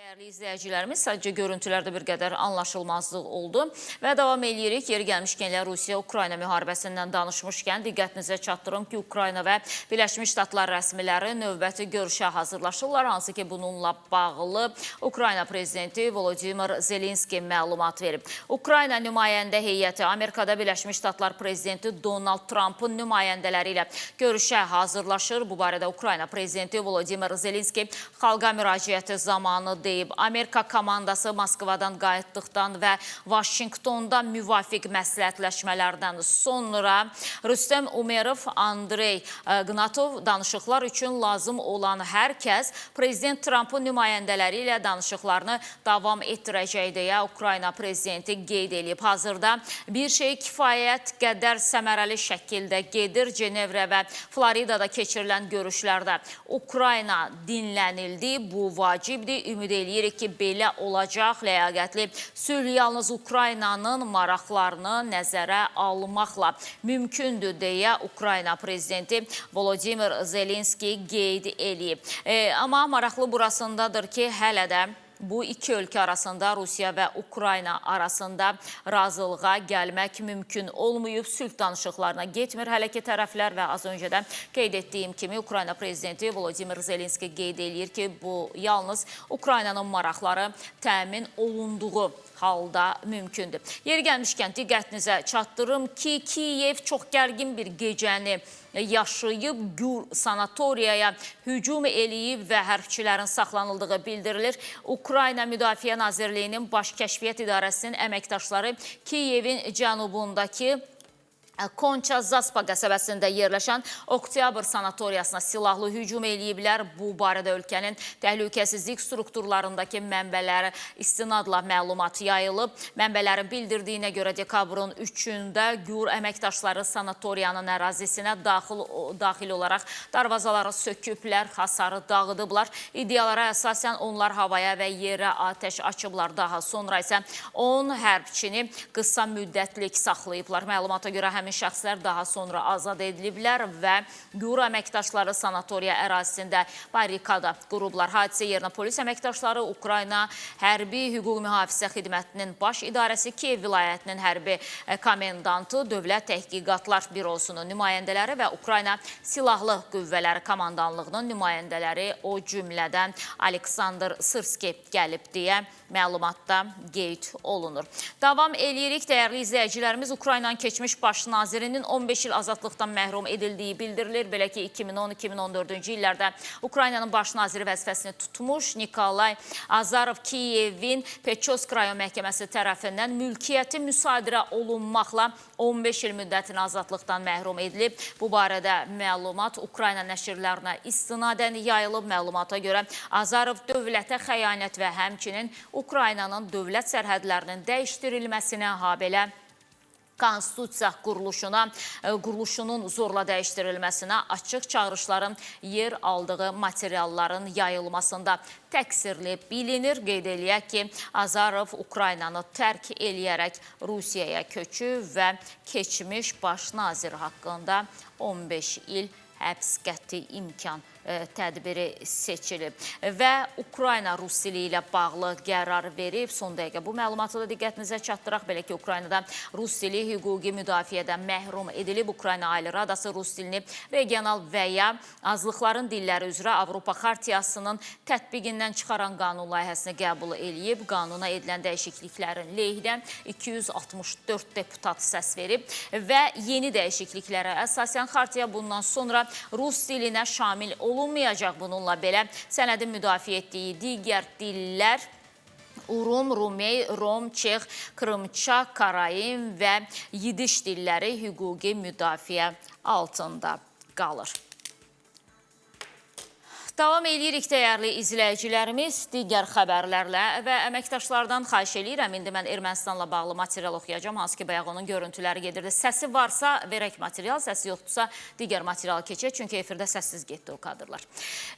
Dəyərli izləyicilərimiz, sadəcə görüntülərdə bir qədər anlaşılmazlıq oldu və davam edirik. Yeri gəlmişkən Rusiya-Ukrayna müharibəsindən danışmışkən diqqətinizə çatdırım ki, Ukrayna və Birləşmiş Ştatlar rəsmiləri növbəti görüşə hazırlaşırlar. Hansı ki, bununla bağlı Ukrayna prezidenti Volodymyr Zelenski məlumat verib. Ukrayna nümayəndə heyəti Amerikada Birləşmiş Ştatlar prezidenti Donald Trump'ın nümayəndələri ilə görüşə hazırlaşır. Bu barədə Ukrayna prezidenti Volodymyr Zelenski xalqa müraciəti zamanı deyib. Amerika komandası Moskvadan qayıtdıqdan və Vaşinqtonda müvafiq məsləhətləşmələrdən sonra Rüstəm Umerov, Andrey Gnatov danışıqlar üçün lazım olan hər kəs prezident Trump'ın nümayəndələri ilə danışıqlarını davam etdirəcək deyə Ukrayna prezidenti qeyd edib. Hazırda bir şey kifayət qədər səmərəli şəkildə gedir. Cenevrə və Floridada keçirilən görüşlərdə Ukrayna dinlənildi. Bu vacibdir. Ümid edirik ki, belə olacaq. Ləyaqətli sülh yalnız Ukraynanın maraqlarını nəzərə almaqla mümkündür deyə Ukrayna prezidenti Volodymyr Zelenski qeyd edib. Amma maraqlı burasındadır ki, hələ də bu iki ölkə arasında, Rusiya və Ukrayna arasında razılığa gəlmək mümkün olmayıb. Sülh danışıqlarına getmir hələ ki tərəflər və az öncə də qeyd etdiyim kimi Ukrayna prezidenti Volodymyr Zelenski qeyd edir ki, bu yalnız Ukraynanın maraqları təmin olunduğu halda mümkündür. Yeri gəlmişkən diqqətinizə çatdırım ki, Kiyev çox gərgin bir gecəni yaşayıb, Gür sanatoriyaya hücum eləyib və hərbçilərin saxlanıldığı bildirilir. Ukrayna Müdafiə Nazirliyinin Baş Kəşfiyyat İdarəsinin əməkdaşları Kiyevin cənubundakı Konça-Zaspa qəsəbəsində yerləşən Oktyabr sanatoriyasına silahlı hücum eləyiblər. Bu barədə ölkənin təhlükəsizlik strukturlarındakı mənbələri istinadla məlumat yayılıb. Mənbələrin bildirdiyinə görə dekabrın 3-də Gür əməkdaşları sanatoriyanın ərazisinə daxil olaraq darvazaları söküblər, hasarı dağıdıblar. İddialara əsasən onlar havaya və yerə atəş açıblar. Daha sonra isə 10 hərbçini qısa müddətlik saxlayıblar. Məlumata görə həmin həmin şəxslər daha sonra azad ediliblər və Guru əməkdaşları sanatoriya ərazisində barikada qurublar. Hadisə yerinə polis əməkdaşları, Ukrayna Hərbi Hüquq Mühafizə Xidmətinin Baş İdarəsi, Kiyev vilayətinin hərbi komendantı, Dövlət Təhqiqatlar Bürosunun nümayəndələri və Ukrayna Silahlı Qüvvələri Komandanlığının nümayəndələri, o cümlədən Aleksandr Sırski gəlib deyə məlumatda qeyd olunur. Davam eləyirik, dəyərli izləyicilərimiz. Ukraynanın keçmiş baş nazirinin 15 il azadlıqdan məhrum edildiyi bildirilir. Belə ki, 2010-2014-cü illərdə Ukraynanın baş naziri vəzifəsini tutmuş Nikolay Azarov Kiyevin Peçosk rayon məhkəməsi tərəfindən mülkiyyəti müsadirə olunmaqla 15 il müddətini azadlıqdan məhrum edilib. Bu barədə məlumat Ukrayna nəşrlərinə istinadən yayılıb. Məlumata görə Azarov dövlətə xəyanət və həmçinin Ukraynanın dövlət sərhədlərinin dəyişdirilməsinə, habelə konstitusiya quruluşunun zorla dəyişdirilməsinə, açıq çağırışların yer aldığı materialların yayılmasında təqsirli bilinir. Qeyd eləyək ki, Azarov Ukraynanı tərk eləyərək Rusiyaya köçüb və keçmiş baş nazir haqqında 15 il həbs qəti imkan tədbiri seçilib və Ukrayna Rus dili ilə bağlı qərar verib. Son dəqiqə bu məlumatı da diqqətinizə çatdıraq. Belə ki, Ukraynada Rus dili hüquqi müdafiədən məhrum edilib. Ukrayna Ali Radası Rus dilini regional və ya azlıqların dilləri üzrə Avropa Xartiyasının tətbiqindən çıxaran qanun layihəsini qəbul eləyib. Qanuna edilən dəyişikliklərin lehinə 264 deputat səs verib və yeni dəyişikliklərə əsasən Xartiya bundan sonra Rus dilinə şamil olunmayacaq. Bununla belə sənədin müdafiə etdiyi digər dillər Urum, Rumey, Rom, Çex, Krımçak, Karaim və Yidiş dilləri hüquqi müdafiə altında qalır. Davam edirik, dəyərli izləyicilərimiz, digər xəbərlərlə və əməkdaşlardan xahiş eləyirəm. İndi mən Ermənistanla bağlı material oxuyacağım, hansı ki, bayaq onun görüntüləri gedirdi. Səsi varsa verək material, səsi yoxdursa digər material keçək, çünki efirdə səssiz getdi o kadrlar.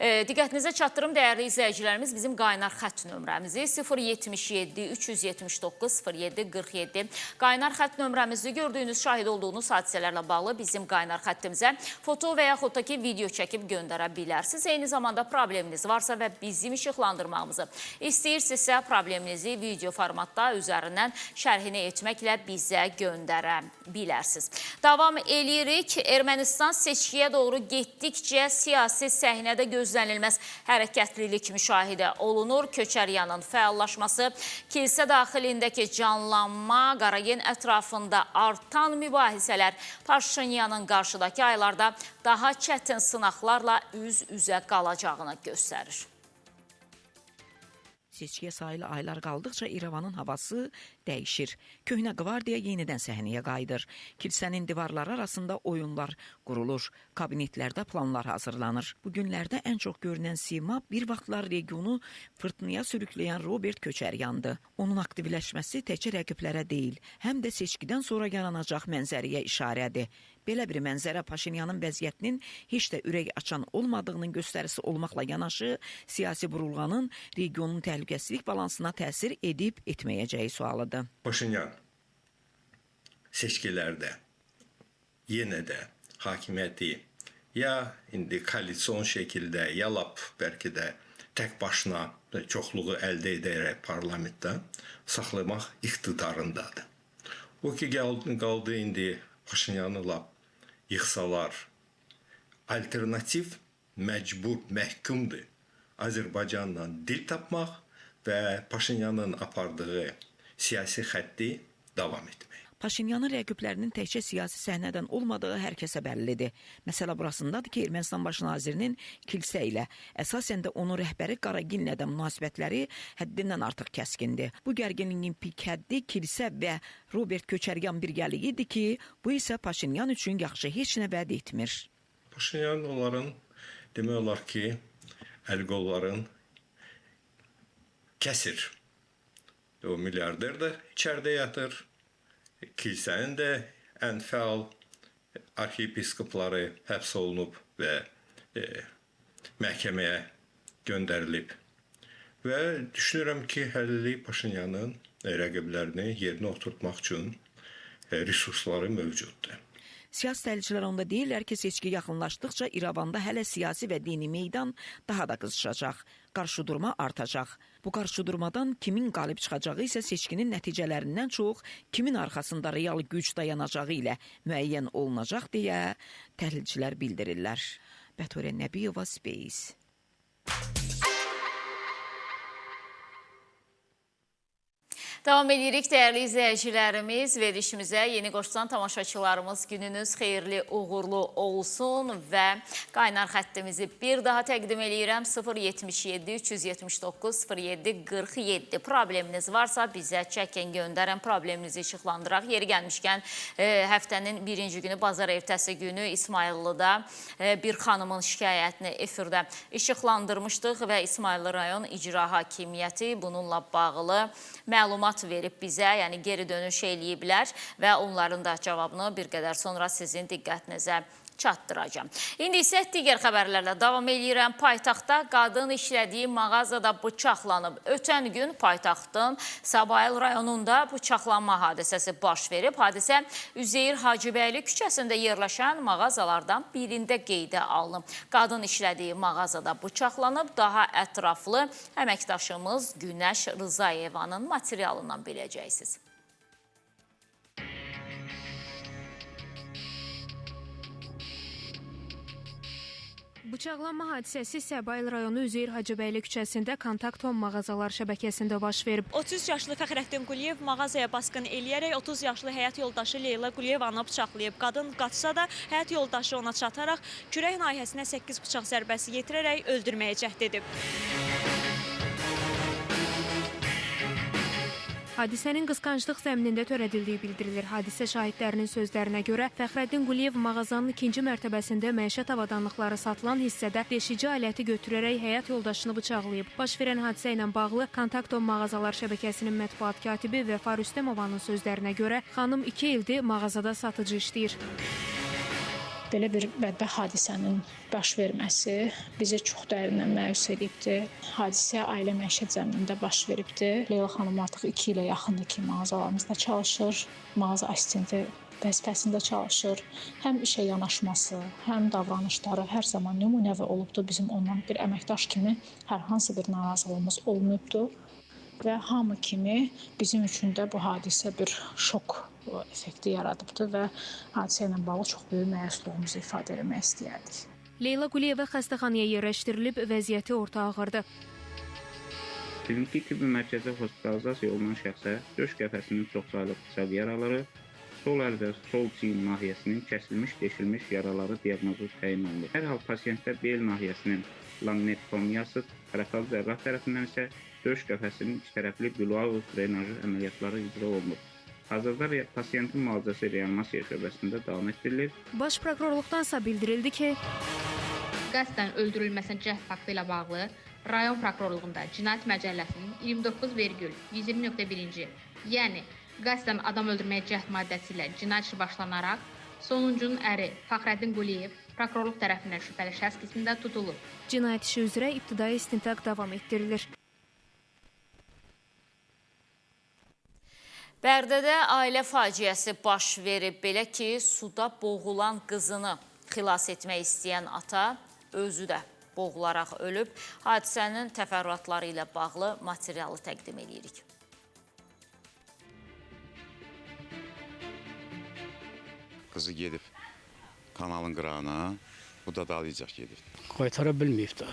Diqqətinizə çatdırım, dəyərli izləyicilərimiz, bizim qaynar xətt nömrəmizi 077 379 07 47. Qaynar xətt nömrəmizi gördüyünüz, şahid olduğunuz hadisələrlə bağlı bizim qaynar xəttimizə foto və yaxud da ki, video çəkib göndərə bilərsiniz. Eyni zamanda probleminiz varsa və bizim işıqlandırmağımızı istəyirsinizsə, probleminizi video formatda üzərindən şərhini etməklə bizə göndərə bilərsiniz. Davam eləyirik. Ermənistan seçkiyə doğru getdikcə siyasi səhnədə gözlənilməz hərəkətlilik müşahidə olunur. Köçəryanın fəallaşması, kilsə daxilindəki canlanma, Qaragen ətrafında artan mübahisələr Paşinyanın qarşıdakı aylarda daha çətin sınaqlarla üz-üzə qalacağını göstərir. Seçkiyə sayılı aylar qaldıqca İrəvanın havası dəyişir. Köhnə qvardiya yenidən səhnəyə qayıdır. Kilsənin divarları arasında oyunlar qurulur. Kabinetlərdə planlar hazırlanır. Bu günlərdə ən çox görünən sima bir vaxtlar regionu fırtınaya sürükləyən Robert Köçəryandı. Onun aktivləşməsi təkcə rəqiblərə deyil, həm də seçkidən sonra yaranacaq mənzərəyə işarədir. Belə bir mənzərə Paşinyanın vəziyyətinin heç də ürək açan olmadığının göstərisi olmaqla yanaşı, siyasi burulğanın regionun təhlükəsizlik balansına təsir edib etməyəcəyi sualıdır. Paşinyan seçkilərdə yenə də hakimiyyəti ya indi koalisyon şəkildə, ya lap bəlkə də tək başına çoxluğu əldə edərək parlamentdə saxlamaq iqtidarındadır. O ki qaldı indi Paşinyanı lap yıxsalar, alternativ məcbur, məhkumdur Azərbaycanla dil tapmaq və Paşinyanın apardığı siyasi xətti davam etmək. Paşinyanın rəqiblərinin təkcə siyasi səhnədən olmadığı hər kəsə bəllidir. Məsələ burasındadır ki, Ermənistan baş nazirinin kilsə ilə, əsasən də onun rəhbəri Qaraginlə də münasibətləri həddindən artıq kəskindir. Bu gərginliyin pik həddi kilsə və Robert Köçəryan birgəliyidir ki, bu isə Paşinyan üçün yaxşı heç nə vəd etmir. Paşinyan onların demək olar ki, əl-qolların kəsir. O milyarder də içəridə yatır. Kilsənin də ən fəal arxiyepiskopları həbs olunub və məhkəməyə göndərilib. Və düşünürəm ki, hələlik Paşinyanın rəqiblərini yerinə oturtmaq üçün resursları mövcuddur. Siyasətçilər onda deyirlər ki, seçki yaxınlaşdıqca İrəvanda hələ siyasi və dini meydan daha da qızışacaq. Qarşıdurma artacaq. Bu qarşıdurmadan kimin qalib çıxacağı isə seçkinin nəticələrindən çox kimin arxasında real güc dayanacağı ilə müəyyən olunacaq deyə təhlilçilər bildirirlər. Bətörə Nəbiyeva, Space. Davam edirik dəyərli izləyicilərimiz. Verilişimizə yeni qoşulan tamaşaçılarımız gününüz xeyirli, uğurlu olsun və qaynar xəttimizi bir daha təqdim edirəm. 077 379 07 47. Probleminiz varsa bizə çəkin göndərən, probleminizi işıqlandıraq. Yeri gəlmişkən həftənin birinci günü, bazar ertəsi günü İsmayıllıda bir xanımın şikayətini efirdə işıqlandırmışdıq və İsmayıllı rayon icra hakimiyyəti bununla bağlı məlumat verib bizə, yəni geri dönüş eləyiblər və onların da cavabını bir qədər sonra sizin diqqətinizə çatdıracağım. İndi isə digər xəbərlərlə davam edirəm. Paytaxtda qadın işlədiyi mağazada bıçaqlanıb. Ötən gün paytaxtın Sabayıl rayonunda bıçaqlanma hadisəsi baş verib. Hadisə Üzeyir Hacıbəyli küçəsində yerləşən mağazalardan birində qeydə alınıb. Qadın işlədiyi mağazada bıçaqlanıb. Daha ətraflı əməkdaşımız Günəş Rızayevanın materialından biləcəksiniz. Bıçaqlanma hadisəsi Səbail rayonu Üzeyir Hacıbəyli küçəsində Kontaktom mağazalar şəbəkəsində baş verib. 30 yaşlı Fəxrəddin Quliyev mağazaya basqın eləyərək 30 yaşlı həyat yoldaşı Leyla Quliyevanı bıçaqlayıb. Qadın qaçsa da həyat yoldaşı ona çataraq kürək nahiyəsinə 8 bıçaq zərbəsi yetirərək öldürməyə cəhd edib. Hadisənin qısqanclıq zəminində törədildiyi bildirilir. Hadisə şahidlərinin sözlərinə görə Fəxrəddin Quliyev mağazanın ikinci mərtəbəsində məişət avadanlıqları satılan hissədə deşici aləti götürərək həyat yoldaşını bıçaqlayıb. Baş verən hadisə ilə bağlı Kontaktom mağazalar şəbəkəsinin mətbuat katibi Vəfa Rüstəmovanın sözlərinə görə xanım 2 ildir mağazada satıcı işləyir. Belə bir bədbəxt hadisənin baş verməsi bizi çox dərindən məyus edibdir. Hadisə ailə məişət zəminində baş veribdir. Leyla xanım artıq 2 ilə yaxındır ki, mağazalarımızda çalışır. Mağaza assistenti vəzifəsində çalışır. Həm işə yanaşması, həm davranışları hər zaman nümunəvi olubdur. Bizim ondan bir əməkdaş kimi hər hansı bir narazılığımız olmayıbdır. Və hamı kimi bizim üçün də bu hadisə bir şok effekti yaradıbdır və hadisə ilə bağlı çox böyük məyusluğumuzu ifadə etmək istəyərdik. Leyla Quliyeva xəstəxanaya yerləşdirilib, vəziyyəti orta ağırdır. Klinik tibbi mərkəzə hospitalizasiya olunan şəxsə döş qəfəsinin çoxsaylı bıçaq yaraları, sol əl və sol çiyin nahiyəsinin kəsilmiş, deşilmiş yaraları diaqnozu təyin olunur. Hər hal pasiyentdə bel nahiyəsinin laminektomiyası, parafal cərrah tərəfindən isə döş qəfəsinin ikitərəfli bilual drenajı əməliyyatları icra olunur. Hazırda pasiyentin müalicəsi reanimasiya şöbəsində davam etdirilir. Baş prokurorluqdansa bildirildi ki, qəsdən öldürülməsinə cəhd faktı ilə bağlı rayon prokurorluğunda Cinayət Məcəlləsinin 29,120.1-ci, yəni qəsdən adam öldürməyə cəhd maddəsi ilə cinayət işi başlanaraq sonuncunun əri Fəxrəddin Quliyev prokurorluq tərəfindən şübhəli şəxs qismində tutulub. Cinayət işi üzrə ibtidai istintaq davam etdirilir. Bərdədə ailə faciəsi baş verib. Belə ki, suda boğulan qızını xilas etmək istəyən ata özü də boğularaq ölüb. Hadisənin təfərrüatları ilə bağlı materialı təqdim edirik. Qızı gedib kanalın qırağına, bu da dalayacaq gedib. Qaytara bilməyib də.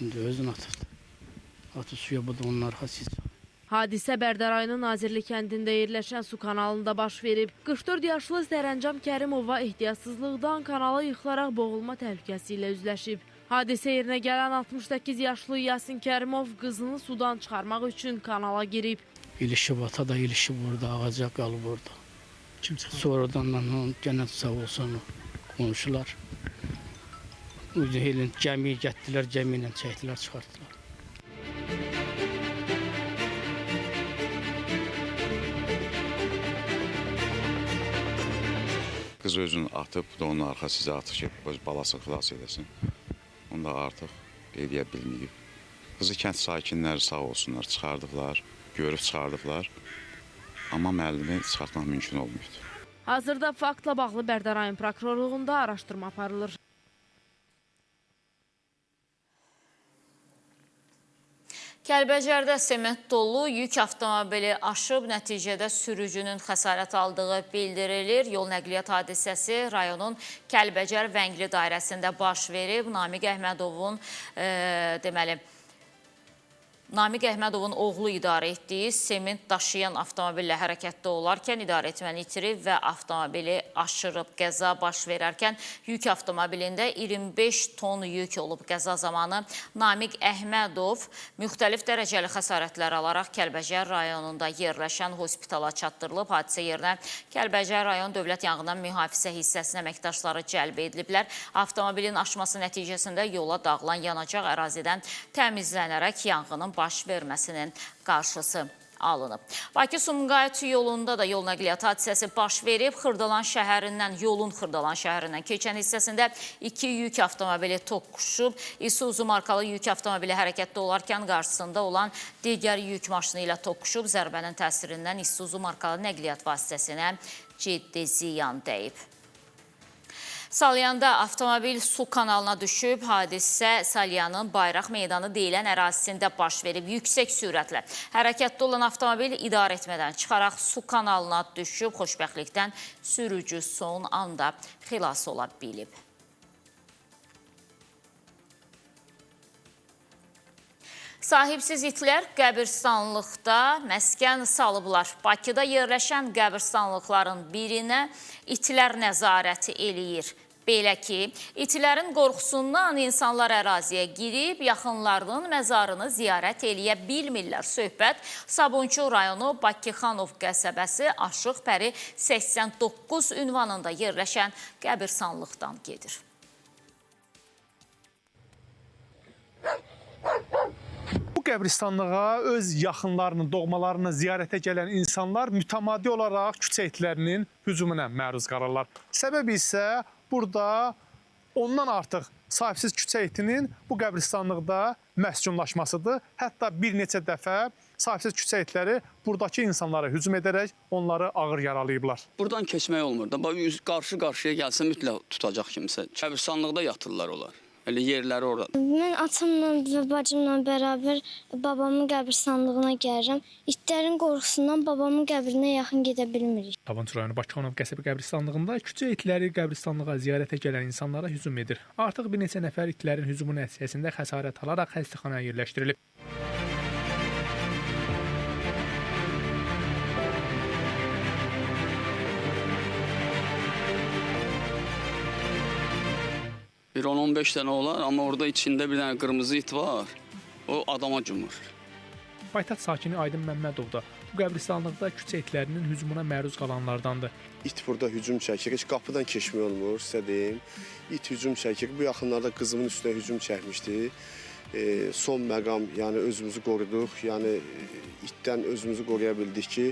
İndi özün atıbdır. Atı suya bu da onun arxasıca. Hadisə Bərdə rayonu Nazirli kəndində yerləşən su kanalında baş verib. 44 yaşlı Zərəncam Kərimova ehtiyatsızlıqdan kanala yıxılaraq boğulma təhlükəsi ilə üzləşib. Hadisə yerinə gələn 68 yaşlı Yasin Kərimov qızını sudan çıxarmaq üçün kanala girib. İlişib ata da ilişib burada, ağaca qalıb orada. Sonradan gənə sağ olsun qonşular. Gəmiyə getdilər, gəmi ilə çəkdilər, çıxartdılar. Qız özünü atıb, da onun arxasıca atıb ki, öz balasını xilas edəsin. Onu da artıq eləyə bilməyib. Qızı kənd sakinləri sağ olsunlar, çıxardıblar, görüb çıxardıblar. Amma müəllimi çıxartmaq mümkün olmuydu. Hazırda faktla bağlı Bərdə rayon prokurorluğunda araşdırma aparılır. Kəlbəcərdə sement dolu yük avtomobili aşıb, nəticədə sürücünün xəsarət aldığı bildirilir. Yol nəqliyyat hadisəsi rayonun Kəlbəcər-Vəngli dairəsində baş verib. Namiq Əhmədovun oğlu idarə etdiyi sement daşıyan avtomobillə hərəkətdə olarkən idarəetməni itirib və avtomobili aşırıb. Qəza baş verərkən yük avtomobilində 25 ton yük olub. Qəza zamanı Namiq Əhmədov müxtəlif dərəcəli xəsarətlər alaraq Kəlbəcər rayonunda yerləşən hospitala çatdırılıb. Hadisə yerinə Kəlbəcər rayon Dövlət Yanğından Mühafizə hissəsinin əməkdaşları cəlb ediliblər. Avtomobilin aşması nəticəsində yola dağılan yanacaq ərazidən təmizlənərək yanğının baş verməsinin qarşısı alınıb. Bakı-Sumqayıt yolunda da yol nəqliyyat hadisəsi baş verib. Yolun Xırdalan şəhərindən keçən hissəsində 2 yük avtomobili toqquşub. Isuzu markalı yük avtomobili hərəkətdə olarkən qarşısında olan digər yük maşını ilə toqquşub. Zərbənin təsirindən Isuzu markalı nəqliyyat vasitəsinə ciddi ziyan dəyib. Salyanda avtomobil su kanalına düşüb. Hadisə Salyanın Bayraq meydanı deyilən ərazisində baş verib. Yüksək sürətlə hərəkətdə olan avtomobil idarə etmədən çıxaraq su kanalına düşüb. Xoşbəxtlikdən sürücü son anda xilas ola bilib. Sahibsiz itlər qəbirstanlıqda məskən salıblar. Bakıda yerləşən qəbirstanlıqların birinə itlər nəzarəti eləyir. Belə ki, itlərin qorxusundan insanlar əraziyə girib, yaxınlarının məzarını ziyarət eləyə bilmirlər. Söhbət Sabunçu rayonu Bakıxanov qəsəbəsi Aşıq Pəri 89 ünvanında yerləşən qəbirstanlıqdan gedir. Bu qəbristanlığa öz yaxınlarını, doğmalarını ziyarətə gələn insanlar mütəmadi olaraq küçə itlərinin hücumuna məruz qalırlar. Səbəbi isə burada ondan artıq sahibsiz küçə itinin bu qəbristanlıqda məskunlaşmasıdır. Hətta bir neçə dəfə sahibsiz küçə itləri buradakı insanlara hücum edərək onları ağır yaralayıblar. Buradan keçmək olmur da. Qarşı-qarşıya gəlsə mütləq tutacaq kimsə. Qəbristanlıqda yatırlar onlar. Elə yerləri orada. Mən atamla və bacımla bərabər babamın qəbristanlığına gəlirəm. İtlərin qorxusundan babamın qəbrinə yaxın gedə bilmirik. Sabunçu rayonu Bakıxanov qəsəbə qəbristanlığında küçə itləri qəbristanlığa ziyarətə gələn insanlara hücum edir. Artıq bir neçə nəfər itlərin hücumu nəticəsində xəsarət alaraq xəstəxanaya yerləşdirilib. Bir 10-15 dənə olar, amma orada içində bir dənə qırmızı it var. O adama cumur. Paytaxt sakini Aydın Məmmədov da bu qəbristanlıqda küçə itlərinin hücumuna məruz qalanlardandır. İt burada hücum çəkir, heç qapıdan keçmək olmur, sizə deyim. İt hücum çəkir. Bu yaxınlarda qızımın üstünə hücum çəkmişdi. Son məqam, yəni özümüzü qoruduq. Yəni itdən özümüzü qoruya bildik ki,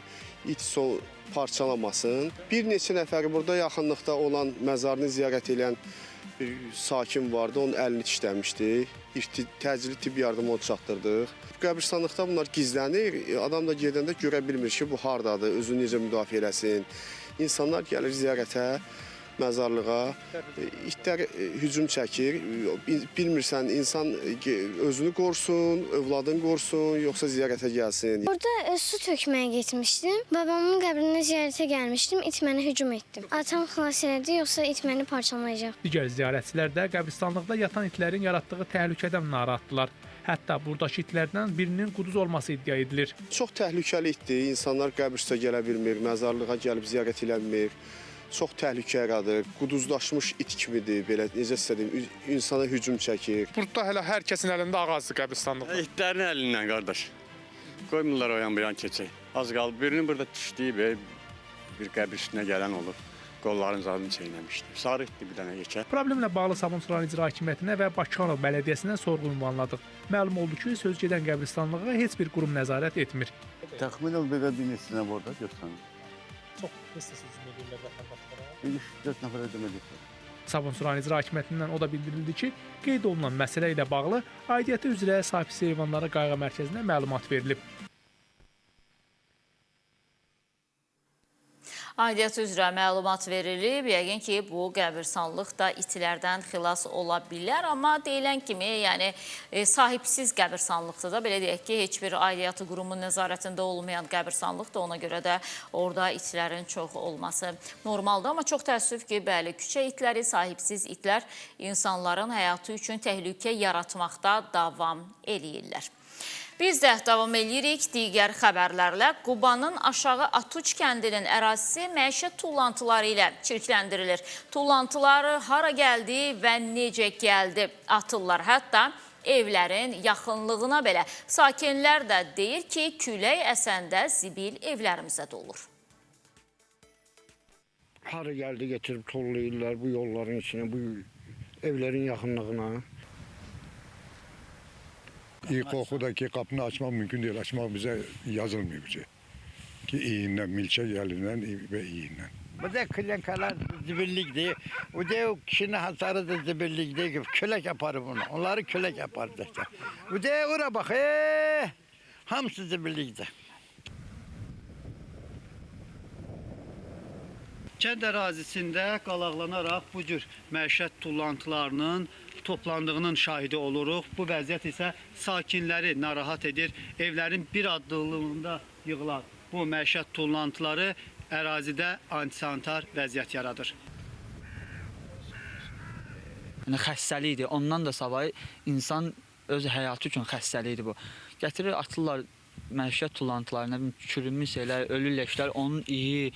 it son parçalamasın. Bir neçə nəfəri burada yaxınlıqda olan məzarını ziyarət edən bir sakin vardı, onun əlini dişləmişdi. Təcili tibbi yardım onu çatdırdıq. Qəbristanlıqda bunlar gizlənir. Adam da gedəndə görə bilmir ki, bu hardadır, özünü necə müdafiə eləsin. İnsanlar gəlir ziyarətə, məzarlığa. İtlər hücum çəkir. Bilmirsən, insan özünü qorusun, övladını qorusun, yoxsa ziyarətə gəlsin. Burada su tökməyə getmişdim. Babamın qəbrinə ziyarətə gəlmişdim. İt mənə hücum etdi. Atam xilas elədi, yoxsa it məni parçalayacaq. Digər ziyarətçilər də qəbristanlıqda yatan itlərin yaratdığı təhlükədən narahatdılar. Hətta buradakı itlərdən birinin quduz olması iddia edilir. Çox təhlükəli itdir. İnsanlar qəbristə gələ bilmir, məzarlığa gəlib ziyarət eləmir. Çox təhlükə yaradır. Quduzlaşmış it kimidir, belə necə istədiyim, insana hücum çəkir. Burada hələ hər kəsin əlində ağacdır qəbristanlıq. İtlərin əlindən qardaş. Qoymurlar o yan bir yan keçək. Az qalıb birinin burada dişləyib, bir qəbir üstünə gələn olub. Qolların zadını çeynəmişdi. Sarı itdi bir dənə yekə. Problemlə bağlı Sabunçu rayon İcra Hakimiyyətinə və Bakıxanov Bələdiyyəsinə sorğu ünvanladıq. Məlum oldu ki, söz gedən qəbristanlığa heç bir qurum nəzarət etmir. Təxminən belə bir neçə burada göstərir. Çox hissəsiz edirlər vətəndaşlara. 3-4 nəfər ödəmədik. Sabunçu rayon İcra Hakimiyyətindən o da bildirildi ki, qeyd olunan məsələ ilə bağlı aidiyyəti üzrə sahibsiz heyvanlara qayğı mərkəzinə məlumat verilib. Aidiyyat üzrə məlumat verilib. Yəqin ki, bu qəbirstanlıq da itilərdən xilas ola bilər. Amma deyilən kimi, yəni sahibsiz qəbirstanlıqdır da. Belə deyək ki, heç bir aidiyyatı qurumun nəzarətində olmayan qəbirstanlıqdır. Ona görə də orada itlərin çox olması normaldır. Amma çox təəssüf ki, bəli, küçə itləri, sahibsiz itlər insanların həyatı üçün təhlükə yaratmaqda davam eləyirlər. Biz də davam edirik digər xəbərlərlə. Qubanın aşağı Atuç kəndinin ərazisi məişət tullantıları ilə çirkləndirilir. Tullantıları hara gəldi və necə gəldi atırlar. Hətta evlərin yaxınlığına belə. Sakinlər də deyir ki, külək əsəndə zibil evlərimizə dolur. Hara gəldi getirib tollayırlar bu yolların içine, bu evlərin yaxınlığına. İlk okudaki kapını açmak mümkün değil. Açmak bize yazılmıyor bize. Ki iyinden, milçe gelinden ve iyinden. Bu da klenkalar zibillikdi. Bu da o kişinin hasarı da zibillikdi. Kölek yapar bunu. Onları kölek yapar işte. Bu da oraya bak. Hamısı zibillikdi. Kənd ərazisində qalaqlanaraq bu cür məişət tullantılarının toplandığının şahidi oluruq. Bu vəziyyət isə sakinləri narahat edir. Evlərin bir addımlığında yığılan bu məişət tullantıları ərazidə antisanitar vəziyyət yaradır. Yəni xəstəlikdir. Ondan da savayı insan öz həyatı üçün xəstəlikdir bu. Gətirir atırlar məişət tullantıları, çürümüş şeylər, ölü leşlər, onun iyi,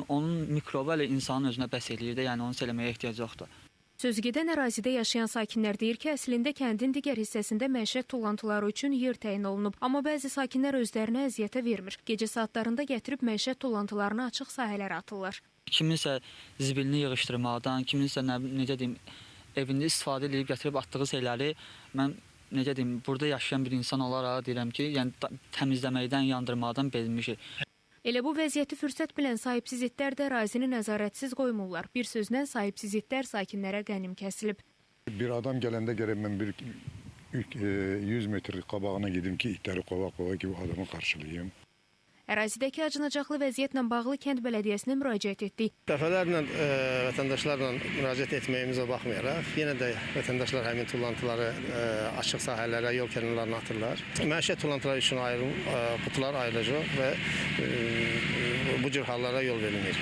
onun mikrobu ilə insanın özünə bəs eləyir də, yəni onu eləməyə ehtiyac yoxdur. Sözügedən ərazidə yaşayan sakinlər deyir ki, əslində kəndin digər hissəsində məişət tullantıları üçün yer təyin olunub. Amma bəzi sakinlər özlərinə əziyyətə vermir. Gecə saatlarında gətirib məişət tullantılarını açıq sahələrə atırlar. Kiminsə zibilini yığışdırmaqdan, kiminsə necə deyim, evində istifadə edib gətirib atdığı şeyləri mən necə deyim, burada yaşayan bir insan olaraq deyirəm ki, yəni təmizləməkdən, yandırmaqdan bezmişik. Elə bu vəziyyəti fürsət bilən sahibsiz itlər də ərazini nəzarətsiz qoymurlar. Bir sözlə sahibsiz itlər sakinlərə qənim kəsilib. Bir adam gələndə gərək mən bir 100 metr qabağına gedim ki, itləri qova gibi adamı qarşılayayım. Ərazidəki acınacaqlı vəziyyətlə bağlı kənd bələdiyyəsinə müraciət etdik. Dəfələrlə vətəndaşlarla müraciət etməyimizə baxmayaraq, yenə də vətəndaşlar həmin tullantıları açıq sahələrə, yol kənarlarına atırlar. Məişət tullantıları üçün ayrı qutular ayrılacaq və bu cür hallara yol verilmir.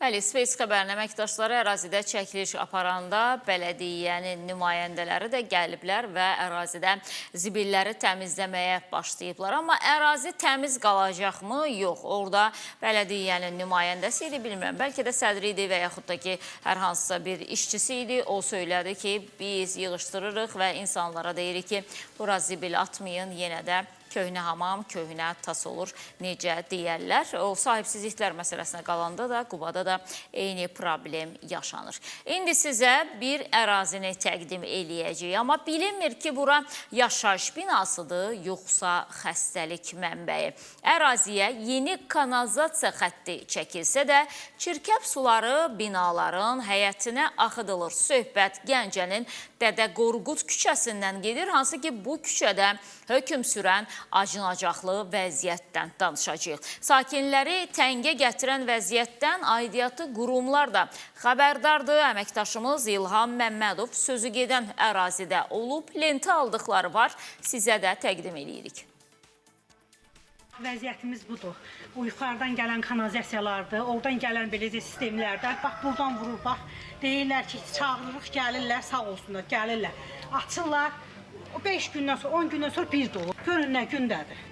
Bəli, Space xəbərin əməkdaşları ərazidə çəkiliş aparanda bələdiyyənin nümayəndələri də gəliblər və ərazidə zibilləri təmizləməyə başlayıblar. Amma ərazi təmiz qalacaqmı? Yox. Orada bələdiyyənin nümayəndəsi idi, bilmirəm. Bəlkə də sədri idi və yaxud da ki, hər hansısa bir işçisi idi. O söylədi ki, biz yığışdırırıq və insanlara deyirik ki, bura zibil atmayın, yenə də köhnə hamam, köhnə tas olur, necə deyərlər. O sahibsizliklər məsələsinə qalanda da, Qubada da eyni problem yaşanır. İndi sizə bir ərazini təqdim eləyəcəyik. Amma bilinmir ki, bura yaşayış binasıdır, yoxsa xəstəlik mənbəyi. Əraziyə yeni kanalizasiya xətti çəkilsə də, çirkəb suları binaların həyətinə axıdılır. Söhbət Gəncənin Dədə Qorqud küçəsindən gedir, hansı ki, bu küçədə hökm sürən acınacaqlı vəziyyətdən danışacağıq. Sakinləri təngə gətirən vəziyyətdən aidiyyatı qurumlar da xəbərdardır. Əməkdaşımız İlham Məmmədov sözü gedən ərazidə olub, lenti aldıqları var, sizə də təqdim edirik. Vəziyyətimiz budur. O yuxarıdan gələn kanalizasiyalardır, oradan gələn belə sistemlərdən. Bax, buradan vurur, bax. Deyirlər ki, çağırırıq, gəlirlər, sağ olsunlar, gəlirlər. Açırlar, 5 gündən sonra, 10 gündən sonra bir dolur. Görün nə gündədir.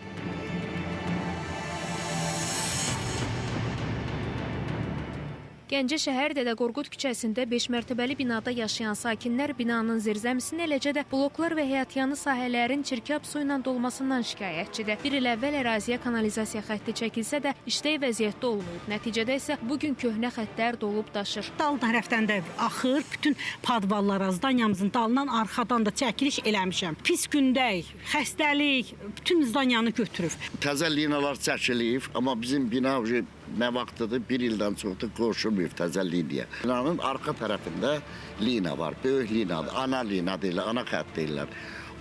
Gəncə şəhər Dədə Qorqud küçəsində 5 mərtəbəli binada yaşayan sakinlər binanın zirzəmisini, eləcə də bloklar və həyətyanı sahələrin çirkab su ilə dolmasından şikayətçidir. Bir il əvvəl əraziyə kanalizasiya xətti çəkilsə də işlək vəziyyətdə olmayıb. Nəticədə isə bugün köhnə xəttlər dolub daşır. Dal tərəfdən də axır, bütün padvallara, zdanyamızın dalından arxadan da çəkiliş eləmişəm. Pis gündəyik, xəstəlik, bütün zdanyanı götürüb. Təzə linalar çəkilib, amma bizim bina nə vaxtıdır, bir ildən çoxdur qoşulmuyub təzə liniyə. Binanın arxa tərəfində lina var, böyük linadır, ana lina deyirlər, ana xətt deyirlər.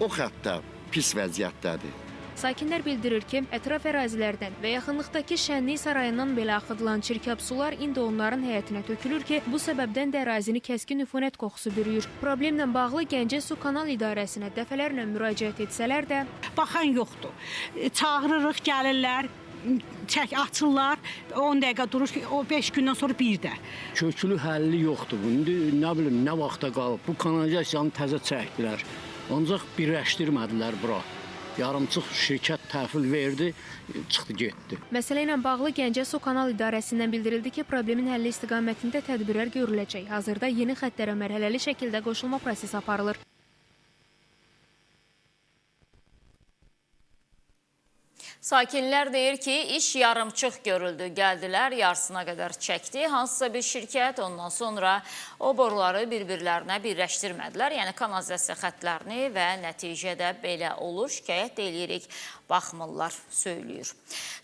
O xəttdə pis vəziyyətdədir. Sakinlər bildirir ki, ətraf ərazilərdən və yaxınlıqdakı Şənlik sarayından belə axıdılan çirkab sular indi onların həyətinə tökülür ki, bu səbəbdən də ərazini kəskin üfunət qoxusu bürüyür. Problemlə bağlı Gəncə Su Kanal İdarəsinə dəfələrlə müraciət etsələr də baxan yoxdur. Çağırırıq, gəlirlər, açırlar, 10 dəqiqə durur, o 5 gündən sonra bir də. Köklü həlli yoxdur. İndi nə bilim, nə vaxta qalıb. Bu kanalizasiyanı təzə çəkdilər. Ancaq birləşdirmədilər bura. Yarımçıq şirkət təhvil verdi, çıxdı getdi. Məsələ ilə bağlı Gəncə Su Kanal İdarəsindən bildirildi ki, problemin həlli istiqamətində tədbirlər görüləcək. Hazırda yeni xəttlərə mərhələli şəkildə qoşulma prosesi aparılır. Sakinlər deyir ki, iş yarımçıq görüldü. Gəldilər, yarısına qədər çəkdi. Hansısa bir şirkət ondan sonra o boruları bir-birlərinə birləşdirmədilər. Yəni kanalizasiya xətlərini və nəticədə belə olur. Şikayət eləyirik, baxmırlar, söylüyor.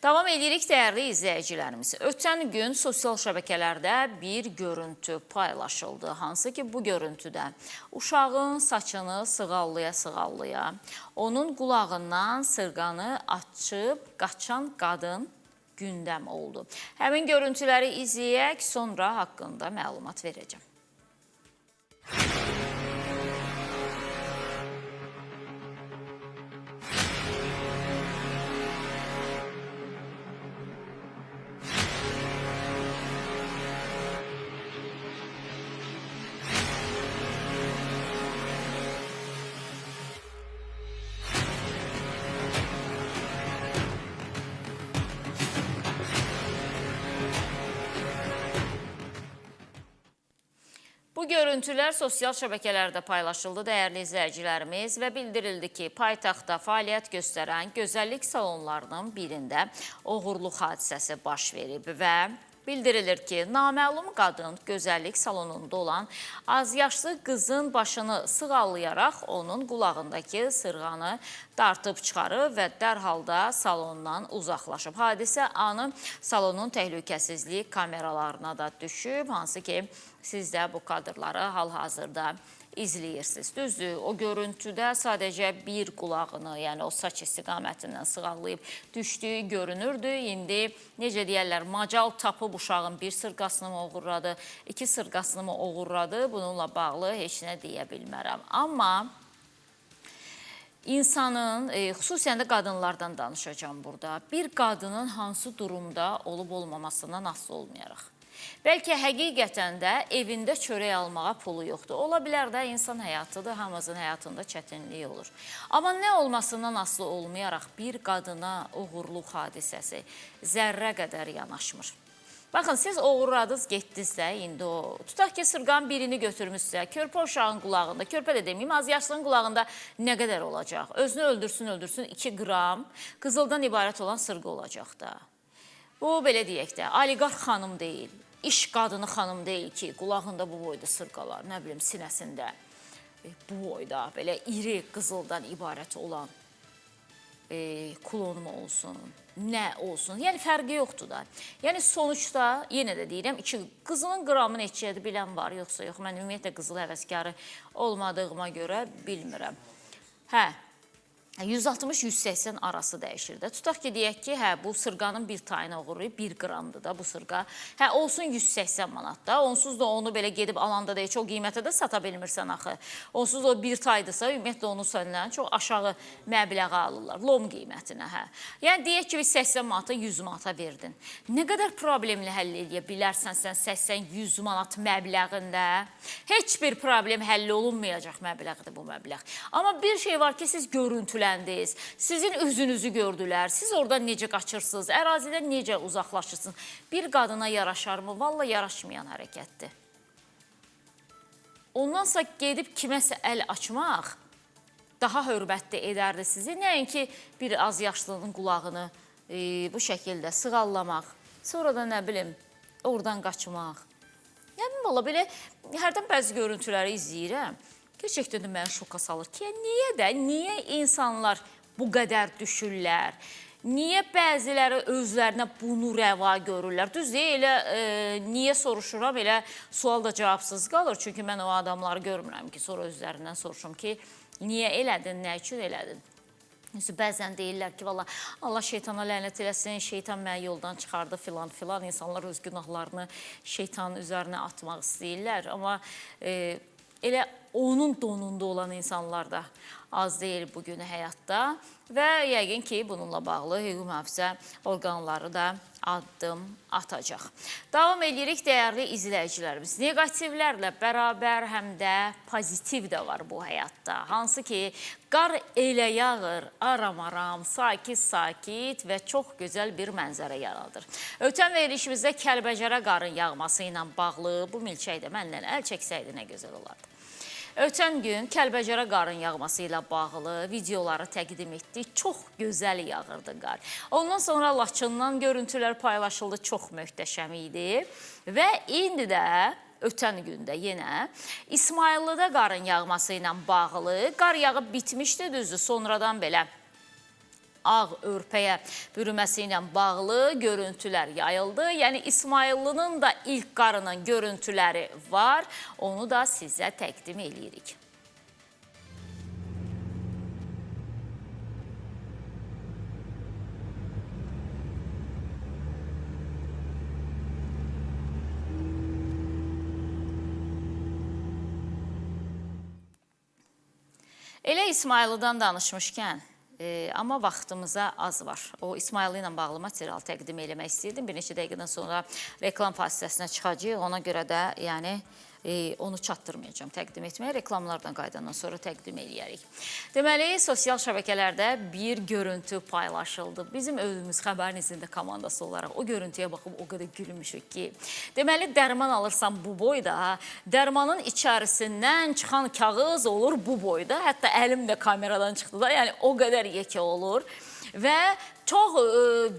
Davam edirik dəyərli izləyicilərimiz. Ötən gün sosial şəbəkələrdə bir görüntü paylaşıldı. Hansı ki, bu görüntüdə uşağın saçını sığallaya-sığallaya, onun qulağından sırğanı açıb qaçan qadın gündəm oldu. Həmin görüntüləri izləyək, sonra haqqında məlumat verəcəm. Bu görüntülər sosial şəbəkələrdə paylaşıldı, dəyərli izləyicilərimiz, və bildirildi ki, paytaxtda fəaliyyət göstərən gözəllik salonlarının birində oğurluq hadisəsi baş verib və bildirilir ki, naməlum qadın gözəllik salonunda olan azyaşlı qızın başını sığallayaraq onun qulağındakı sırğanı dartıb çıxarıb və dərhal da salondan uzaqlaşıb. Hadisə anı salonun təhlükəsizlik kameralarına da düşüb, hansı ki, siz də bu kadrları hal-hazırda izləyirsiniz. Düzdür, o görüntüdə sadəcə bir qulağını, yəni o saç istiqamətindən sığallayıb düşdüyü görünürdü. İndi, necə deyərlər, macal tapıb uşağın bir sırğasını mı oğurladı, iki sırğasını mı oğurladı, bununla bağlı heç nə deyə bilmərəm. Amma insanın, xüsusən də qadınlardan danışacağım burada, bir qadının hansı durumda olub-olmamasından asılı olmayaraq. Bəlkə həqiqətən də evində çörək almağa pulu yoxdur. Ola bilər də insan həyatıdır, hamımızın həyatında çətinlik olur. Amma nə olmasından asılı olmayaraq bir qadına uğurluq hadisəsi zərrə qədər yanaşmır. Baxın, siz oğurladınız, getdinizsə, indi o, tutaq ki, sırğanın birini götürmüşsə, körpə uşağın qulağında, körpə də deməyim, azyaşlının qulağında nə qədər olacaq? Özünü öldürsün, 2 qram qızıldan ibarət olan sırğa olacaq da. Bu, belə deyək də, oliqarx xanım deyil. İş qadını xanım deyil ki, qulağında bu boyda sırqalar, nə bilim, sinəsində bu boyda belə iri qızıldan ibarət olan klonmu olsun, nə olsun. Yəni, fərqi yoxdur da. Yəni, sonuçda, yenə də deyirəm, qızılın qramı neçəyədir bilən var, yoxsa yox. Mən ümumiyyətlə qızıl həvəskarı olmadığıma görə bilmirəm. Hə. 160-180 arası dəyişir də. Tutaq ki, deyək ki, bu sırğanın bir tayını oğurlayıb, 1 qramdır da bu sırğa. Olsun 180 manat da. Onsuz da onu belə gedib alanda da çox qiymətə də sata bilmirsən axı. Onsuz da o bir taydırsa, ümumiyyətlə onu səndən çox aşağı məbləğə alırlar. Lom qiymətinə, Yəni, deyək ki, 80 manata 100 manata verdin. Nə qədər problemli həll edə bilərsən sən 80-100 manat məbləğində? Heç bir problem həll olunmayacaq məbləğdir bu məbləğ. Amma bir şey var ki, siz görüntülər, sizin üzünüzü gördülər, siz orada necə qaçırsınız, ərazidən necə uzaqlaşırsınız. Bir qadına yaraşarmı? Valla yaraşmayan hərəkətdir. Ondansa gedib kiməsə əl açmaq daha hörmətli edərdi sizi. Nəinki bir az yaşlının qulağını bu şəkildə sığallamaq, sonra da nə bilim, oradan qaçmaq. Yəni, valla belə hərdən bəzi görüntüləri izləyirəm. Gerçəkdən də mənə şoka salır ki, niyə insanlar bu qədər düşürlər? Niyə bəziləri özlərinə bunu rəva görürlər? Düz deyil, elə niyə soruşuram, elə sual da cavabsız qalır. Çünki mən o adamları görmürəm ki, sonra özlərindən soruşum ki, niyə elədin, nə üçün elədin? Bəzən deyirlər ki, valla Allah şeytana lənət eləsin, şeytan məni yoldan çıxardı filan filan. İnsanlar öz günahlarını şeytanın üzərinə atmaq istəyirlər. Amma elə onun donunda olan insanlar da az deyil bugün həyatda. Və yəqin ki, bununla bağlı hüquq mühafizə orqanları da addım atacaq. Davam edirik dəyərli izləyicilərimiz. Negativlərlə bərabər həm də pozitiv də var bu həyatda. Hansı ki, qar elə yağır, aram-aram, sakit-sakit və çox gözəl bir mənzərə yaradır. Ötən verilişimizdə Kəlbəcərə qarın yağması ilə bağlı bu milçək də mənlə əl çəksəydi nə gözəl olardı. Ötən gün Kəlbəcərə qarın yağması ilə bağlı videoları təqdim etdik. Çox gözəl yağırdı qar. Ondan sonra Laçından görüntülər paylaşıldı. Çox möhtəşəm idi. Və indi də ötən gündə yenə İsmayıllıda qarın yağması ilə bağlı qar yağıb bitmişdi düzdür. Sonradan belə ağ örpəyə bürüməsi ilə bağlı görüntülər yayıldı. Yəni İsmayıllının da ilk qarının görüntüləri var. Onu da sizə təqdim edirik. Elə İsmayıllıdan danışmışkən, amma vaxtımıza az var. O İsmayıllı ilə bağlı material təqdim eləmək istəyirdim. Bir neçə dəqiqədən sonra reklam vasitəsinə çıxacaq. Ona görə də yəni onu çatdırmayacağım təqdim etməyə. Reklamlardan qaydandan sonra təqdim eləyərik. Deməli, sosial şəbəkələrdə bir görüntü paylaşıldı. Bizim Özümüz Xəbərin izində komandası olaraq o görüntüyə baxıb o qədər gülmüşük ki. Deməli, dərman alırsan bu boyda, dərmanın içərisindən çıxan kağız olur bu boyda. Hətta əlim də kameradan çıxdı da, yəni o qədər yekə olur. Və çox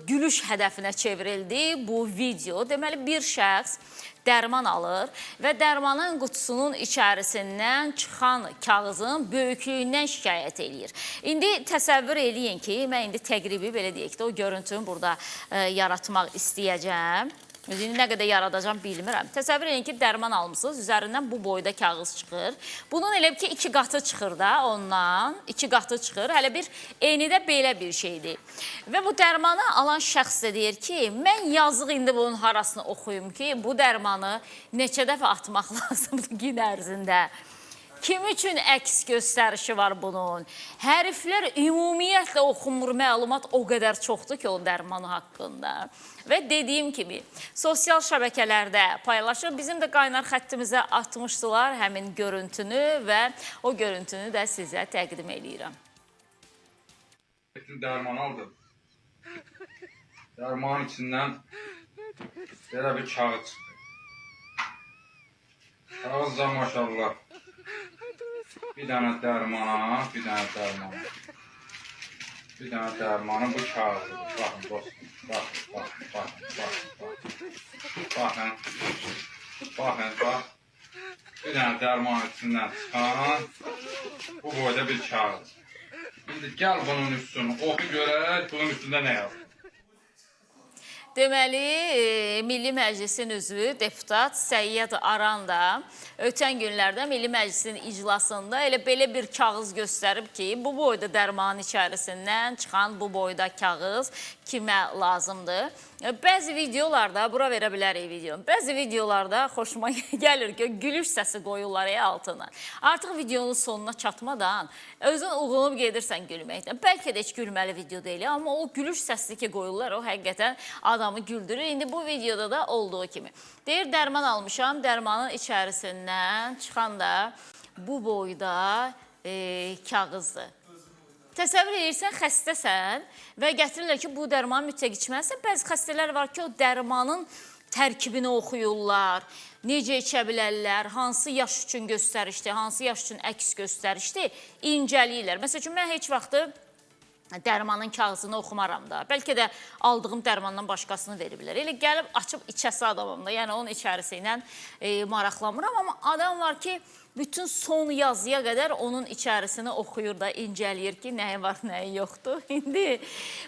gülüş hədəfinə çevrildi bu video. Deməli, bir şəxs dərman alır və dərmanın qutusunun içərisindən çıxan kağızın böyüklüyündən şikayət eləyir. İndi təsəvvür eləyin ki, mən indi təqribi belə deyək də o görüntünü burada yaratmaq istəyəcəm. İndi nə qədər yaradacam bilmirəm. Təsəvvür edin ki, dərman almışsınız, üzərindən bu boyda kağız çıxır. Bunun elə ki, 2 qatı çıxır da ondan, 2 qatı çıxır. Hələ bir eni də belə bir şeydir. Və bu dərmanı alan şəxs də deyir ki, mən yazıq indi bunun harasını oxuyum ki, bu dərmanı neçə dəfə atmaq lazımdır gün ərzində. Kim üçün əks göstərişi var bunun? Hərflər ümumiyyətlə oxunmur, məlumat o qədər çoxdur ki, o dərmanı haqqında. Və dediyim kimi, sosial şəbəkələrdə paylaşır. Bizim də qaynar xəttimizə atmışdılar həmin görüntünü və o görüntünü də sizə təqdim edirəm. Dərman aldım. Dərmanın içindən belə bir kağız çıxdı. Kağız da maşallah. Bir dənə dərmana, bir dənə dərmana. Bir dənə dərmanı bu kağızıdır. Baxın dostum. Baxın. Bir dənə dərmanın içindən çıxan bu boyda bir kağız. İndi gəl bunun üstünü oxu görək, bunun üstündə nə yazır? Deməli, Milli Məclisin üzvü deputat Səyyad Aran da ötən günlərdə Milli Məclisin iclasında elə belə bir kağız göstərib ki, bu boyda dərmanın içərisindən çıxan bu boyda kağız kimə lazımdır? Bəzi videolarda, bura verə bilərik videonu, bəzi videolarda xoşuma gəlir ki, gülüş səsi qoyurlar altına. Artıq videonun sonuna çatmadan özün uğunub gedirsən gülməkdən. Bəlkə də heç gülməli video deyil, amma o gülüş səsi ki qoyurlar, o həqiqətən adamı güldürür. İndi bu videoda da olduğu kimi. Deyir, dərman almışam, dərmanın içərisindən çıxan da bu boyda kağızdır. Təsəvvür edirsən, xəstəsən və gətirirlər ki, bu dərmanı mütləq içməlisən. Bəzi xəstələr var ki, o dərmanın tərkibini oxuyurlar, necə içə bilərlər, hansı yaş üçün göstərişdir, hansı yaş üçün əks göstərişdir, incəliyirlər. Məsəl üçün, mən heç vaxtı dərmanın kağızını oxumaram da. Bəlkə də aldığım dərmandan başqasını veriblər. Elə gəlib, açıb içəsi adamım da. Yəni, onun içərisi ilə maraqlamıram. Amma adam var ki, bütün son yazıya qədər onun içərisini oxuyur da, incəliyir ki, nəyi var, nəyi yoxdur. İndi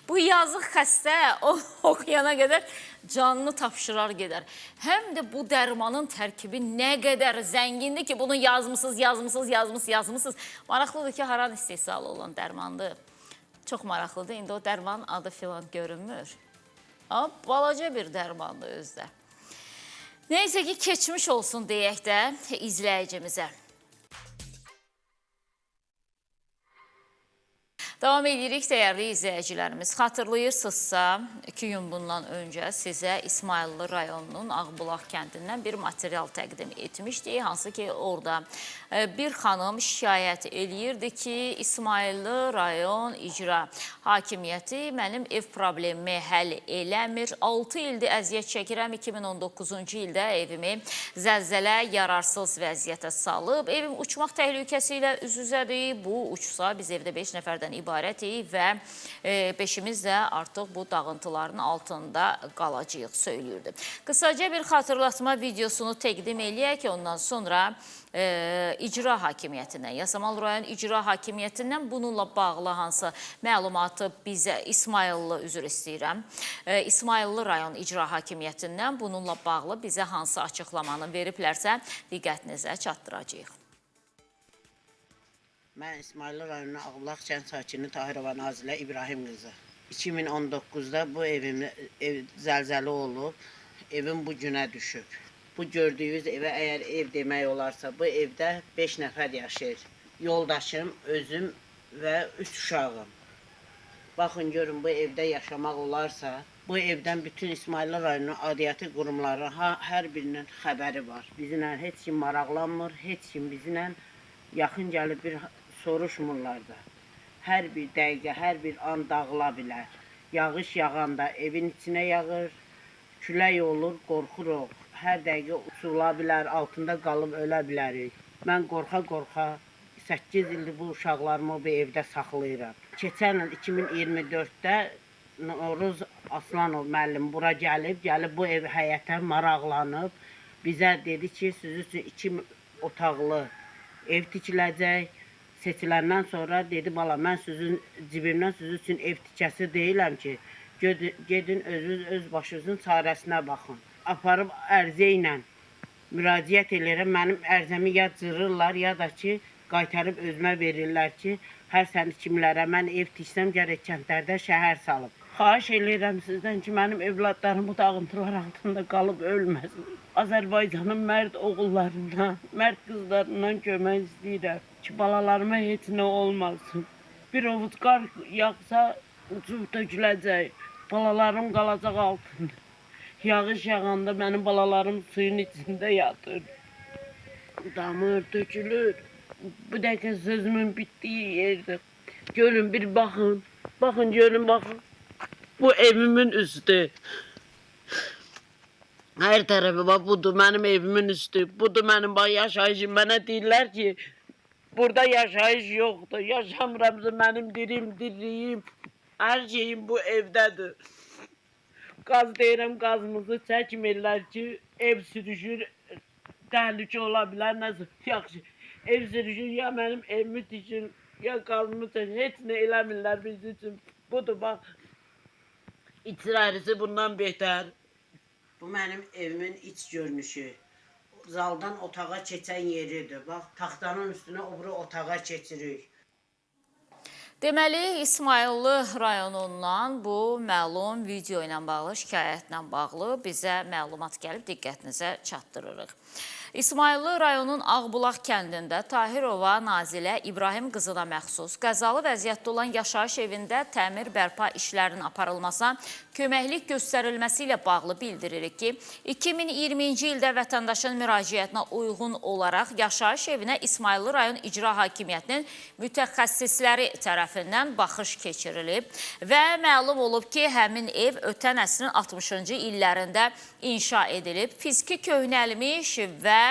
bu yazıq xəstə oxuyana qədər canını tapşırar gedər. Həm də bu dərmanın tərkibi nə qədər zəngindir ki, bunu yazmısınız. Maraqlıdır ki, haran istehsalı olan dərmandır. Çox maraqlıdır. İndi o dərman adı filan görünmür. Amma balaca bir dərmandır özdə. Neysə ki, keçmiş olsun deyək də izləyicimizə. Davam edirik, dəyərli izləyicilərimiz. Xatırlayırsınızsa, 2 gün bundan öncə sizə İsmayıllı rayonunun Ağbulaq kəndindən bir material təqdim etmişdik. Hansı ki, orada bir xanım şikayət eləyirdi ki, İsmayıllı rayon icra hakimiyyəti mənim ev problemimi həll eləmir. 6 ildir əziyyət çəkirəm, 2019-cu ildə evimi zəlzələ yararsız vəziyyətə salıb. Evim uçmaq təhlükəsi ilə üz-üzədir. Bu uçsa biz evdə 5 nəfərdən ibarətik və 5-imiz də artıq bu dağıntıların altında qalacağıq söylürdü. Qısaca bir xatırlatma videosunu təqdim eləyək ki, ondan sonra icra hakimiyyətindən, Yasamal rayon icra hakimiyyətindən bununla bağlı hansı məlumatı bizə İsmayıllı, üzr istəyirəm, İsmayıllı rayon icra hakimiyyətindən bununla bağlı bizə hansı açıqlamanı veriblərsə diqqətinizə çatdıracağıq. Mən İsmayıllı rayonunun Ağbulaq kənd sakini Tahirova Nazilə İbrahim qızı. 2019-da bu ev zəlzələ olub, evim bu günə düşüb. Bu gördüyünüz evə əgər ev demək olarsa, bu evdə 5 nəfər yaşayır. Yoldaşım, özüm və 3 uşağım. Baxın, görün, bu evdə yaşamaq olarsa, bu evdən bütün İsmayıllı rayonunun adiyyəti qurumları hər birinin xəbəri var. Bizimlə heç kim maraqlanmır, heç kim bizimlə yaxın gəlib bir soruşmurlar da. Hər bir dəqiqə, hər bir an dağıla bilər. Yağış yağanda evin içinə yağır, külək olur, qorxuruq. Hər dəqiqə uçula bilər, altında qalıb ölə bilərik. Mən qorxa-qorxa 8 ildir bu uşaqlarımı bu evdə saxlayıram. Keçən il 2024-də Noruz Aslanov müəllim bura gəlib bu ev həyətə maraqlanıb. Bizə dedi ki, siz üçün 2 otaqlı ev tikiləcək. Seçiləndən sonra dedi, bala, mən sizin cibimdən sizin üçün ev tikəsi deyiləm ki, gedin öz başınızın çarəsinə baxın. Aparıb ərzə ilə müraciət edirəm, mənim ərzəmi ya cırırlar, ya da ki, qaytarıb özümə verirlər ki, hər səni kimlərə mən ev tiksəm gərək kəndlərdə şəhər salıb. Xahiş edirəm sizdən ki, mənim evladlarım bu dağıntılar altında qalıb ölməsin. Azərbaycanın mərd oğullarından, mərd qızlarından kömək istəyirəm ki, balalarıma heç nə olmasın. Bir ovuc qar yağsa, uçub töküləcək, balalarım qalacaq altında. Yağış yağanda mənim balalarım suyun içində yatır. Damır, tökülür. Bu dəqiqə sözümün bitdiyi yerdir. Görün, bir baxın, baxın, görün, baxın. Bu evimin üstü. Hər tərəfi bax, budur mənim evimin üstü. Budur mənim yaşayışım. Mənə deyirlər ki, burada yaşayış yoxdur. Yaşamıramsa mənim diriyim, hər şeyim bu evdədir. Qaz deyirəm, qazımızı çəkmirlər ki, ev sürüşür, təhlükə ola bilər, nəsə yaxşı. Ev sürüşür, ya mənim evimi tikir, ya qazımı çəkir, heç nə eləmirlər biz üçün. Budur, bax, içərisi bundan betər. Bu mənim evimin iç görünüşü. Zaldan otağa keçən yeridir. Bax, taxtanın üstünə o biri otağa keçirik. Deməli, İsmayıllı rayonundan bu məlum video ilə bağlı, şikayətlə bağlı bizə məlumat gəlib diqqətinizə çatdırırıq. İsmayıllı rayonun Ağbulaq kəndində Tahirova Nazilə İbrahim qızına məxsus qəzalı vəziyyətdə olan yaşayış evində təmir bərpa işlərinin aparılmasına köməklik göstərilməsi ilə bağlı bildiririk ki, 2020-ci ildə vətəndaşın müraciətinə uyğun olaraq yaşayış evinə İsmayıllı rayon icra hakimiyyətinin mütəxəssisləri tərəfindən baxış keçirilib və məlum olub ki, həmin ev ötən əsrin 60-cı illərində inşa edilib, fiziki köhnəlmiş və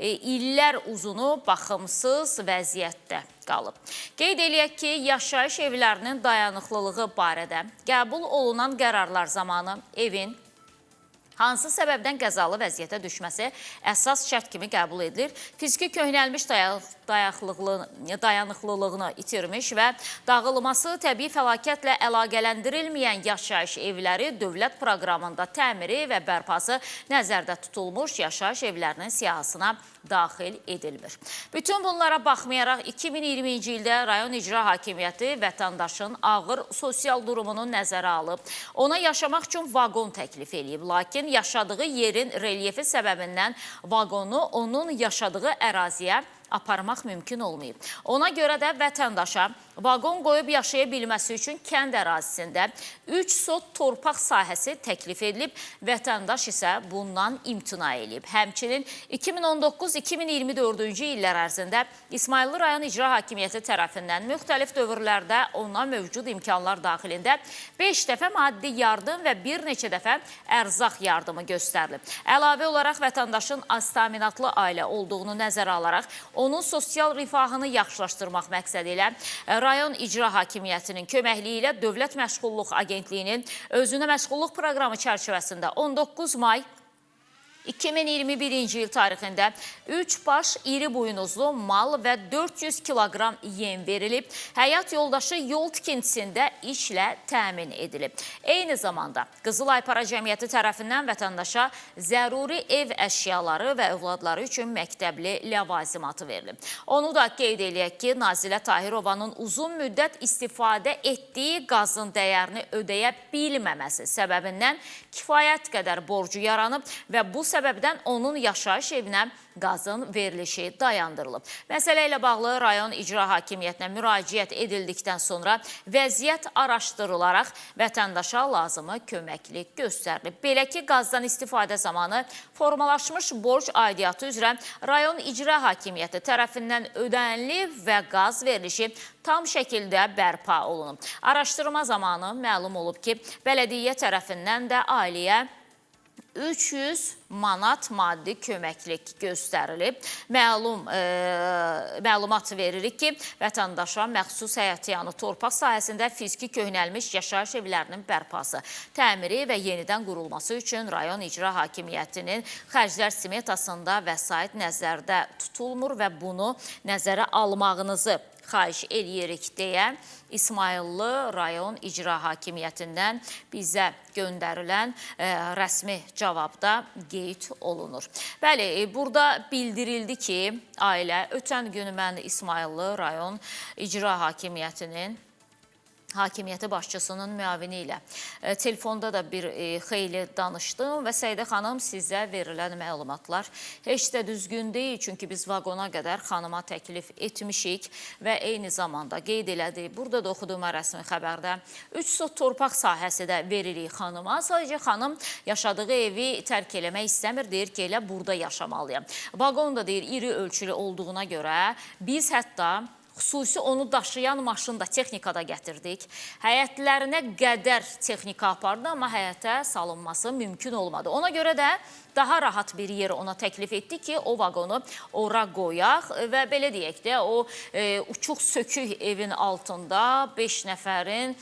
illər uzunu baxımsız vəziyyətdə qalıb. Qeyd eləyək ki, yaşayış evlərinin dayanıqlılığı barədə qəbul olunan qərarlar zamanı evin hansı səbəbdən qəzalı vəziyyətə düşməsi əsas şərt kimi qəbul edilir. Fiziki köhnəlmiş dayanıqlılığını itirmiş və dağılması təbii fəlakətlə əlaqələndirilməyən yaşayış evləri dövlət proqramında təmiri və bərpası nəzərdə tutulmuş yaşayış evlərinin siyahısına daxil edilmir. Bütün bunlara baxmayaraq 2020-ci ildə rayon icra hakimiyyəti vətəndaşın ağır sosial durumunu nəzərə alıb, ona yaşamaq üçün vaqon təklif edib. Lakin yaşadığı yerin relyefi səbəbindən vaqonu onun yaşadığı əraziyə aparmaq mümkün olmayıb. Ona görə də vətəndaşa vaqon qoyub yaşaya bilməsi üçün kənd ərazisində 3 sot torpaq sahəsi təklif edilib, vətəndaş isə bundan imtina edib. Həmçinin 2019-2024-cü illər ərzində İsmayıllı rayon icra hakimiyyəti tərəfindən müxtəlif dövrlərdə ona mövcud imkanlar daxilində 5 dəfə maddi yardım və bir neçə dəfə ərzaq yardımı göstərilib. Əlavə olaraq vətəndaşın aztəminatlı ailə olduğunu nəzərə alaraq onun sosial rifahını yaxşılaşdırmaq məqsədi ilə rayon icra hakimiyyətinin köməkliyi ilə Dövlət Məşğulluq Agentliyinin özünə məşğulluq proqramı çərçivəsində 19 may 2021-ci il tarixində 3 baş iri buynuzlu mal və 400 kiloqram yem verilib, həyat yoldaşı yol tikintisində işlə təmin edilib. Eyni zamanda Qızılay Para Cəmiyyəti tərəfindən vətəndaşa zəruri ev əşyaları və övladları üçün məktəbli ləvazimatı verilib. Onu da qeyd eləyək ki, Nazilə Tahirovanın uzun müddət istifadə etdiyi qazın dəyərini ödəyə bilməməsi səbəbindən kifayət qədər borcu yaranıb və bu səbəbdən onun yaşayış evinə qazın verilişi dayandırılıb. Məsələ ilə bağlı rayon icra hakimiyyətinə müraciət edildikdən sonra vəziyyət araşdırılaraq vətəndaşa lazımı köməklik göstərilib. Belə ki, qazdan istifadə zamanı formalaşmış borc aidiyyatı üzrə rayon icra hakimiyyəti tərəfindən ödənilib və qaz verilişi tam şəkildə bərpa olunub. Araşdırma zamanı məlum olub ki, bələdiyyə tərəfindən də ailəyə 300 manat maddi köməklik göstərilib. Məlumat veririk ki, vətəndaşa məxsus həyətyanı torpaq sahəsində fiziki köhnəlmiş yaşayış evlərinin bərpası, təmiri və yenidən qurulması üçün rayon icra hakimiyyətinin xərclər smetasında vəsait nəzərdə tutulmur və bunu nəzərə almağınızı xahiş edirik deyə İsmayıllı rayon icra hakimiyyətindən bizə göndərilən rəsmi cavabda qeyd olunur. Bəli, burada bildirildi ki, ailə ötən gün mən İsmayıllı rayon icra hakimiyyəti başçısının müavini ilə telefonda da bir xeyli danışdım və Səidə xanım sizə verilən məlumatlar heç də düzgün deyil, çünki biz vaqona qədər xanıma təklif etmişik və eyni zamanda qeyd elədik. Burada da oxuduğum rəsmi xəbərdə 3 sot torpaq sahəsi də veririk xanıma. Sadəcə xanım yaşadığı evi tərk eləmək istəmir, deyir ki, elə burada yaşamalıyam. Vaqon da deyir, iri ölçülü olduğuna görə biz hətta xüsusi onu daşıyan maşında, texnikada gətirdik. Həyətlərinə qədər texnika apardı, amma həyətə salınması mümkün olmadı. Ona görə də daha rahat bir yer ona təklif etdi ki, o vaqonu ora qoyaq və belə deyək də, o uçuq sökük evin altında 5 nəfərin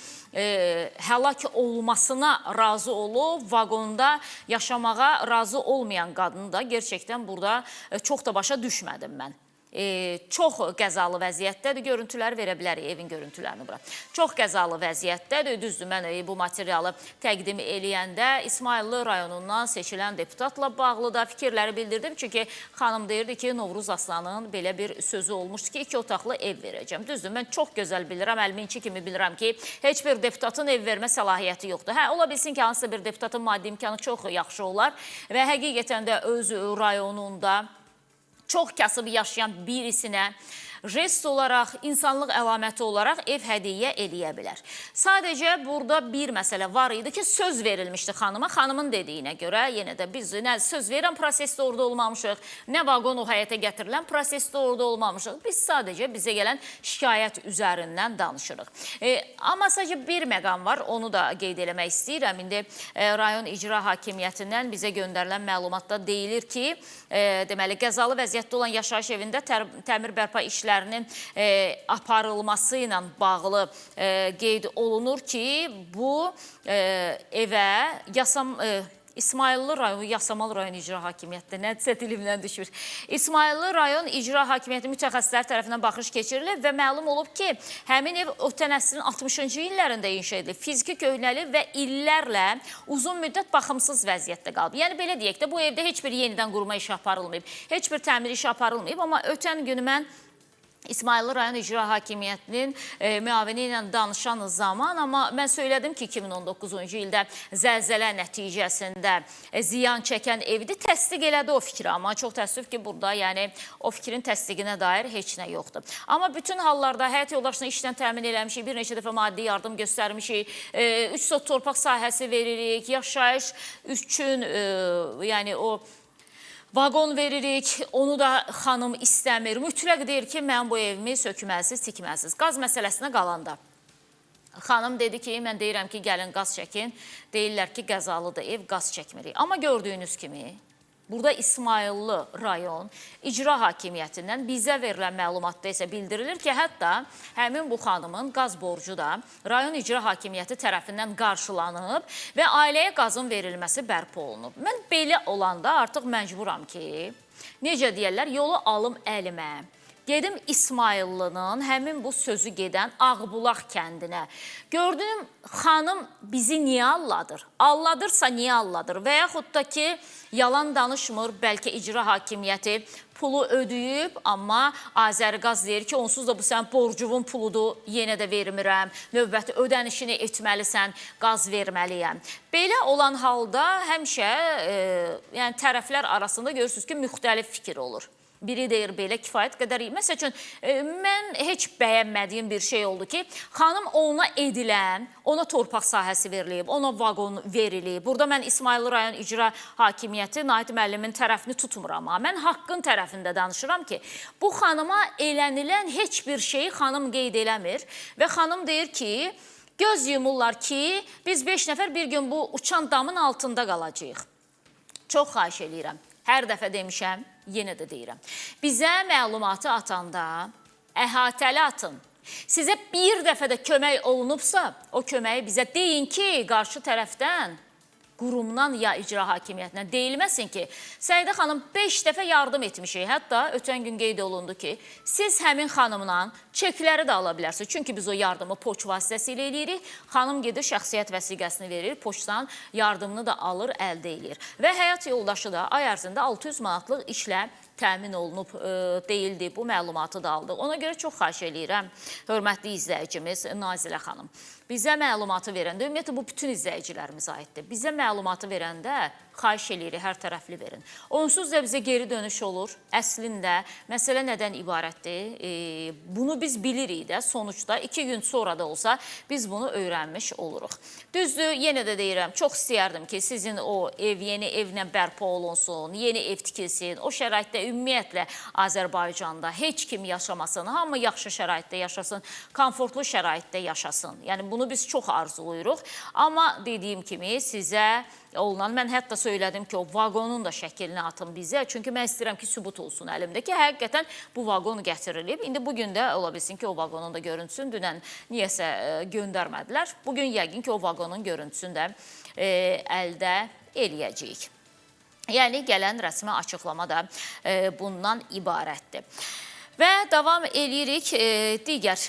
həlak olmasına razı olub, vaqonda yaşamağa razı olmayan qadını da gerçəkdən burada çox da başa düşmədim mən. Çox qəzalı vəziyyətdədir, görüntüləri verə bilərik, evin görüntülərini bura. Çox qəzalı vəziyyətdədir, düzdür, mən bu materialı təqdim eləyəndə İsmayıllı rayonundan seçilən deputatla bağlı da fikirləri bildirdim. Çünki xanım deyirdi ki, Novruz Aslanın belə bir sözü olmuşdu ki, 2 otaqlı ev verəcəm. Düzdür, mən çox gözəl bilirəm, əlminçi kimi bilirəm ki, heç bir deputatın ev vermə səlahiyyəti yoxdur. Ola bilsin ki, hansısa bir deputatın maddi imkanı çox yaxşı olar və həqiqətən də öz rayonunda çox kasıb yaşayan birisinə jest olaraq, insanlıq əlaməti olaraq ev hədiyyə eləyə bilər. Sadəcə burada bir məsələ var idi ki, söz verilmişdi xanıma. Xanımın dediyinə görə, yenə də biz nə söz verən prosesdə orada olmamışıq, nə vaqon o həyətə gətirilən prosesdə orada olmamışıq. Biz sadəcə bizə gələn şikayət üzərindən danışırıq. Amma sadəcə bir məqam var, onu da qeyd eləmək istəyirəm. İndi rayon icra hakimiyyətindən bizə göndərilən məlumatda deyilir ki, deməli, qəzalı vəziyyətdə olan yaşayış evində təmir bərpa işləri aparılması ilə bağlı qeyd olunur ki, bu evə İsmayıllı rayon, Yasamal rayon icra hakimiyyətdə nədirsə dilimdən düşür. İsmayıllı rayon icra hakimiyyəti mütəxəssislər tərəfindən baxış keçirilib və məlum olub ki, həmin ev ötən əsrin 60-cı illərində inşa edilib. Fiziki köhnəli və illərlə uzun müddət baxımsız vəziyyətdə qalıb. Yəni belə deyək də, bu evdə heç bir yenidən qurma işi aparılmayıb, heç bir təmir işi aparılmayıb, amma ötən günü mən İsmayıllı rayon icra hakimiyyətinin müavini ilə danışan zaman, amma mən söylədim ki, 2019-cu ildə zəlzələ nəticəsində ziyan çəkən evdi, təsdiq elədi o fikri, amma çox təəssüf ki, burada yəni o fikrin təsdiqinə dair heç nə yoxdur. Amma bütün hallarda həyat yoldaşını işdən təmin eləmişik, bir neçə dəfə maddi yardım göstərmişik, 3 sot torpaq sahəsi veririk, yaşayış üçün yəni o vaqon veririk, onu da xanım istəmir. Mütləq deyir ki, mən bu evimi sökməsiz, tikməsiz. Qaz məsələsinə qalanda. Xanım dedi ki, mən deyirəm ki, gəlin qaz çəkin. Deyirlər ki, qəzalıdır, ev qaz çəkmirik. Amma gördüyünüz kimi, burada İsmayıllı rayon icra hakimiyyətindən bizə verilən məlumatda isə bildirilir ki, hətta həmin bu xanımın qaz borcu da rayon icra hakimiyyəti tərəfindən qarşılanıb və ailəyə qazın verilməsi bərpa olunub. Mən belə olanda artıq məcburam ki, necə deyərlər, yolu alım əlimə. Gedim İsmayıllının həmin bu sözü gedən Ağbulaq kəndinə. Gördüm, xanım bizi niyə alladır? Alladırsa niyə alladır? Və yaxud da ki, yalan danışmır, bəlkə icra hakimiyyəti pulu ödəyib, amma Azərqaz deyir ki, onsuz da bu sən borcuvun puludur, yenə də vermirəm, növbəti ödənişini etməlisən, qaz verməliyəm. Belə olan halda həmişə yəni tərəflər arasında görürsünüz ki, müxtəlif fikir olur. Biri deyir belə kifayət qədər iyi. Məsəl üçün, mən heç bəyənmədiyim bir şey oldu ki, xanım ona edilən, ona torpaq sahəsi verilib, ona vaqon verilib. Burada mən İsmayıllı rayon icra hakimiyyəti Nahid müəllimin tərəfini tutmuram. Mən haqqın tərəfində danışıram ki, bu xanıma elənilən heç bir şeyi xanım qeyd eləmir və xanım deyir ki, göz yumurlar ki, biz 5 nəfər bir gün bu uçan damın altında qalacağıq. Çox xahiş eləyirəm. Hər dəfə demişəm, yenə də deyirəm. Bizə məlumatı atanda əhatəli atın. Sizə bir dəfə də kömək olunubsa, o köməyi bizə deyin ki, qarşı tərəfdən, qurumdan ya icra hakimiyyətindən deyilməsin ki, Səidə xanım 5 dəfə yardım etmişik. Hətta ötən gün qeyd olundu ki, siz həmin xanımdan çekləri də ala bilərsiniz. Çünki biz o yardımı poçt vasitəsilə eləyirik. Xanım gedir, şəxsiyyət vəsiqəsini verir, poçtdan yardımını da alır, əldə edir. Və həyat yoldaşı da ay ərzində 600 manatlıq işlə təmin olunub deyildi. Bu məlumatı da aldıq. Ona görə çox xahiş eləyirəm, hörmətli izləyicimiz Nazilə xanım. Bizə məlumatı verəndə, ümumiyyətlə bu bütün izləyicilərimiz aiddir. Bizə məlumatı verəndə xahiş eləyirik, hər tərəfli verin. Onsuz da bizə geri dönüş olur. Əslində, məsələ nədən ibarətdir? Bunu biz bilirik də, sonuçda 2 gün sonra da olsa biz bunu öyrənmiş oluruq. Düzdür, yenə də deyirəm, çox istəyərdim ki, sizin o ev, yeni evlə bərpa olunsun, yeni ev tikilsin, o şəraitdə ümumiyyətlə Azərbaycanda heç kim yaşamasın, hamı yaxşı şəraitdə yaşasın, komfortlu şəraitdə yaşasın. Yəni, bunu biz çox arzulayırıq. Amma dediyim kimi sizə olunan, mən hətta söylədim ki, o vaqonun da şəklini atın bizə. Çünki mən istəyirəm ki, sübut olsun əlimdə ki, həqiqətən bu vaqon gətirilib. İndi bugün də ola bilsin ki, o vaqonun da görüntüsün dünən niyəsə göndərmədilər. Bugün yəqin ki, o vaqonun görüntüsünü də əldə eləyəcəyik. Yəni, gələn rəsmi açıqlama da bundan ibarətdir. Və davam eləyirik digər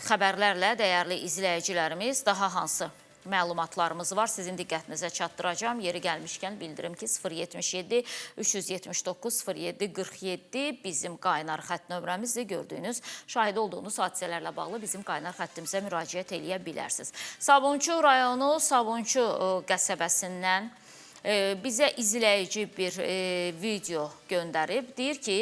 xəbərlərlə, dəyərli izləyicilərimiz, daha hansı məlumatlarımız var, sizin diqqətinizə çatdıracağım. Yeri gəlmişkən bildirim ki, 077 379 07 47 bizim qaynar xətt nömrəmizdir. Gördüyünüz, şahid olduğunuz hadisələrlə bağlı bizim qaynar xəttimizə müraciət eləyə bilərsiniz. Sabunçu rayonu, Sabunçu qəsəbəsindən bizə izləyici bir video göndərib. Deyir ki,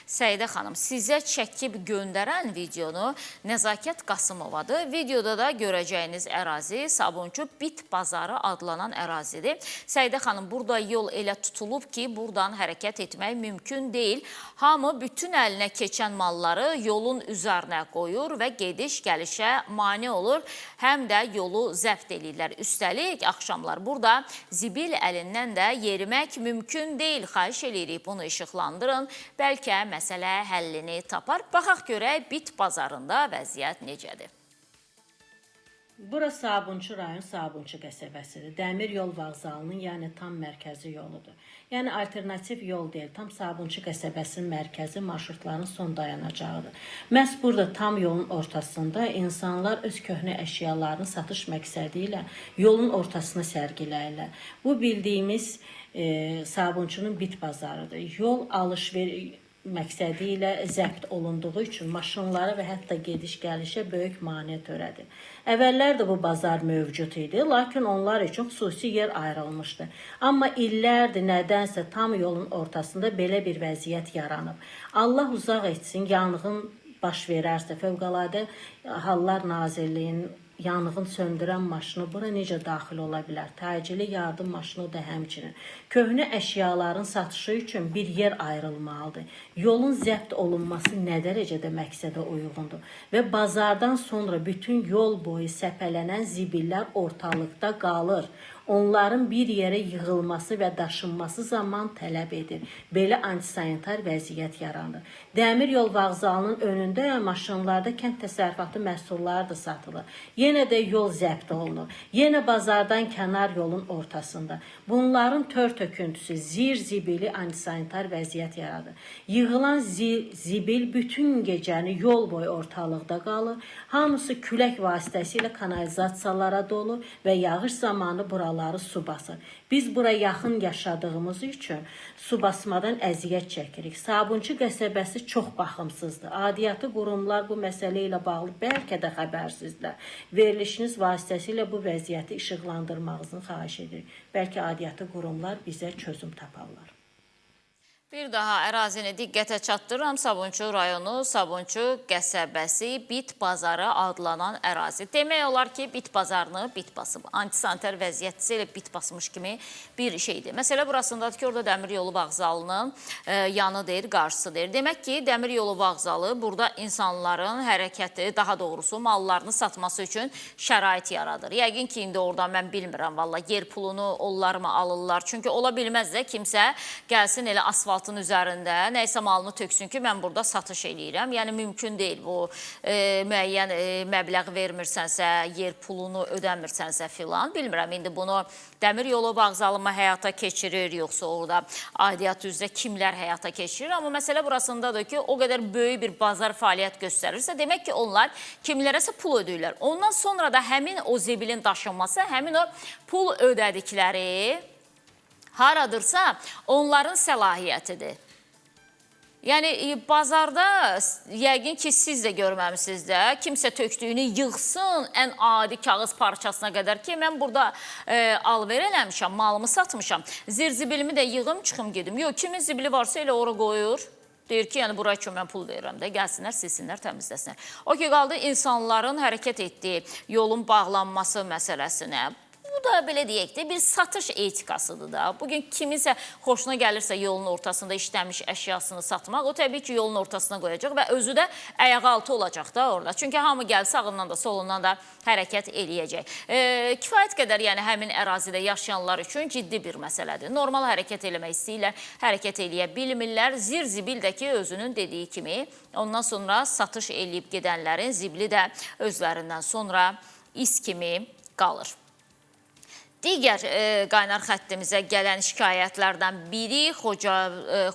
Səidə xanım, sizə çəkib göndərən videonu Nəzakət Qasımovadır. Videoda da görəcəyiniz ərazi Sabunçu Bit Bazarı adlanan ərazidir. Səidə xanım, burada yol elə tutulub ki, buradan hərəkət etmək mümkün deyil. Hamı bütün əlinə keçən malları yolun üzərinə qoyur və gediş-gəlişə mane olur. Həm də yolu zəbt edirlər. Üstəlik, axşamlar burada zibil əlindən də yerimək mümkün deyil. Xahiş eləyirik, bunu işıqlandırın. Bəlkə məsələ həllini tapar. Baxaq görək, Bit bazarında vəziyyət necədir? Bura Sabunçu rayon Sabunçu qəsəbəsidir. Dəmir yol vağzalının, yəni tam mərkəzi yoludur. Yəni alternativ yol deyil, tam Sabunçu qəsəbəsinin mərkəzi marşrutların son dayanacağıdır. Məhz burada tam yolun ortasında insanlar öz köhnə əşyalarını satış məqsədi ilə yolun ortasına sərgiləyirlər. Bu bildiyimiz Sabunçunun bit bazarıdır. Yol alış-veriş məqsədi ilə zəbt olunduğu üçün maşınlara və hətta gediş-gəlişə böyük maneə törədir. Əvvəllər də bu bazar mövcud idi, lakin onlar üçün xüsusi yer ayrılmışdı. Amma illərdir nədənsə tam yolun ortasında belə bir vəziyyət yaranıb. Allah uzaq etsin, yanğın baş verərsə, Fövqəladə Hallar Nazirliyinin yanğın söndürən maşını bura necə daxil ola bilər? Təcili yardım maşını da həmçinin. Köhnə əşyaların satışı üçün bir yer ayrılmalıdır. Yolun zəbt olunması nə dərəcədə məqsədə uyğundur? Və bazardan sonra bütün yol boyu səpələnən zibillər ortalıqda qalır. Onların bir yerə yığılması və daşınması zaman tələb edir. Belə antisanitar vəziyyət yaranır. Dəmir yol vağzalının önündə maşınlarda kənd təsərrüfatı məhsulları da satılır. Yenə də yol zəbt olunur. Yenə bazardan kənar yolun ortasında. Bunların tör-töküntüsü, zir-zibili antisanitar vəziyyət yaradır. Yığılan zibil bütün gecəni yol boyu ortalıqda qalır. Hamısı külək vasitəsilə kanalizasiyalara dolur və yağış zamanı buraları su basır. Biz bura yaxın yaşadığımız üçün su basmadan əziyyət çəkirik. Sabunçu qəsəbəsi çox baxımsızdır. Adiyyatı qurumlar bu məsələ ilə bağlı bəlkə də xəbərsizlər. Verilişiniz vasitəsilə bu vəziyyəti işıqlandırmağınızı xahiş edirik. Bəlkə adiyyatı qurumlar bizə çözüm taparlar. Bir daha ərazini diqqətə çatdırıram. Sabunçu rayonu, Sabunçu qəsəbəsi, bit bazarı adlanan ərazi. Demək olar ki, bit bazarını bit basıb. Antisanitar vəziyyətçisi ilə bit basmış kimi bir şeydir. Məsələ burasındadır ki, orada dəmir yolu vağzalının yanı deyir, qarşısı deyir. Demək ki, dəmir yolu vağzalı burada insanların hərəkəti, daha doğrusu mallarını satması üçün şərait yaradır. Yəqin ki, indi orada mən bilmirəm, valla yer pulunu onlar mı alırlar? Çünki ola bilməz də kimsə gəlsin elə asfalt üzərində nəysə malını töksün ki, mən burada satış eləyirəm. Yəni, mümkün deyil bu müəyyən məbləğ vermirsənsə, yer pulunu ödəmirsənsə filan. Bilmirəm, indi bunu dəmir yolu vağzalı mı həyata keçirir, yoxsa orada aidiyyat üzrə kimlər həyata keçirir. Amma məsələ burasındadır ki, o qədər böyük bir bazar fəaliyyət göstərirsə, demək ki, onlar kimlərəsə pul ödəyirlər. Ondan sonra da həmin o zibilin daşınması, həmin o pul ödədikləri haradırsa, onların səlahiyyətidir. Yəni, bazarda yəqin ki, siz də görməmisiniz də, kimsə tökdüyünü yığsın ən adi kağız parçasına qədər ki, mən burada alver eləmişəm, malımı satmışam, zirzibilimi də yığım, çıxım gedim. Yox, kimin zibili varsa elə ora qoyur. Deyir ki, yəni bura üçün mən pul verirəm də, gəlsinlər, silsinlər, təmizləsinlər. O ki, qaldı insanların hərəkət etdiyi yolun bağlanması məsələsinə. Bu da belə deyək də bir satış etikasıdır da. Bugün kiminsə xoşuna gəlirsə yolun ortasında işləmiş əşyasını satmaq, o təbii ki yolun ortasına qoyacaq və özü də ayağı altı olacaq da orada. Çünki hamı gəl sağından da solundan da hərəkət eləyəcək. Kifayət qədər yəni həmin ərazidə yaşayanlar üçün ciddi bir məsələdir. Normal hərəkət eləmək istəyirlər, hərəkət eləyə bilmirlər. Zir-zibil də ki özünün dediyi kimi ondan sonra satış eləyib gedənlərin zibili də özlərindən sonra iz kimi qalır. Digər qaynar xəttimizə gələn şikayətlərdən biri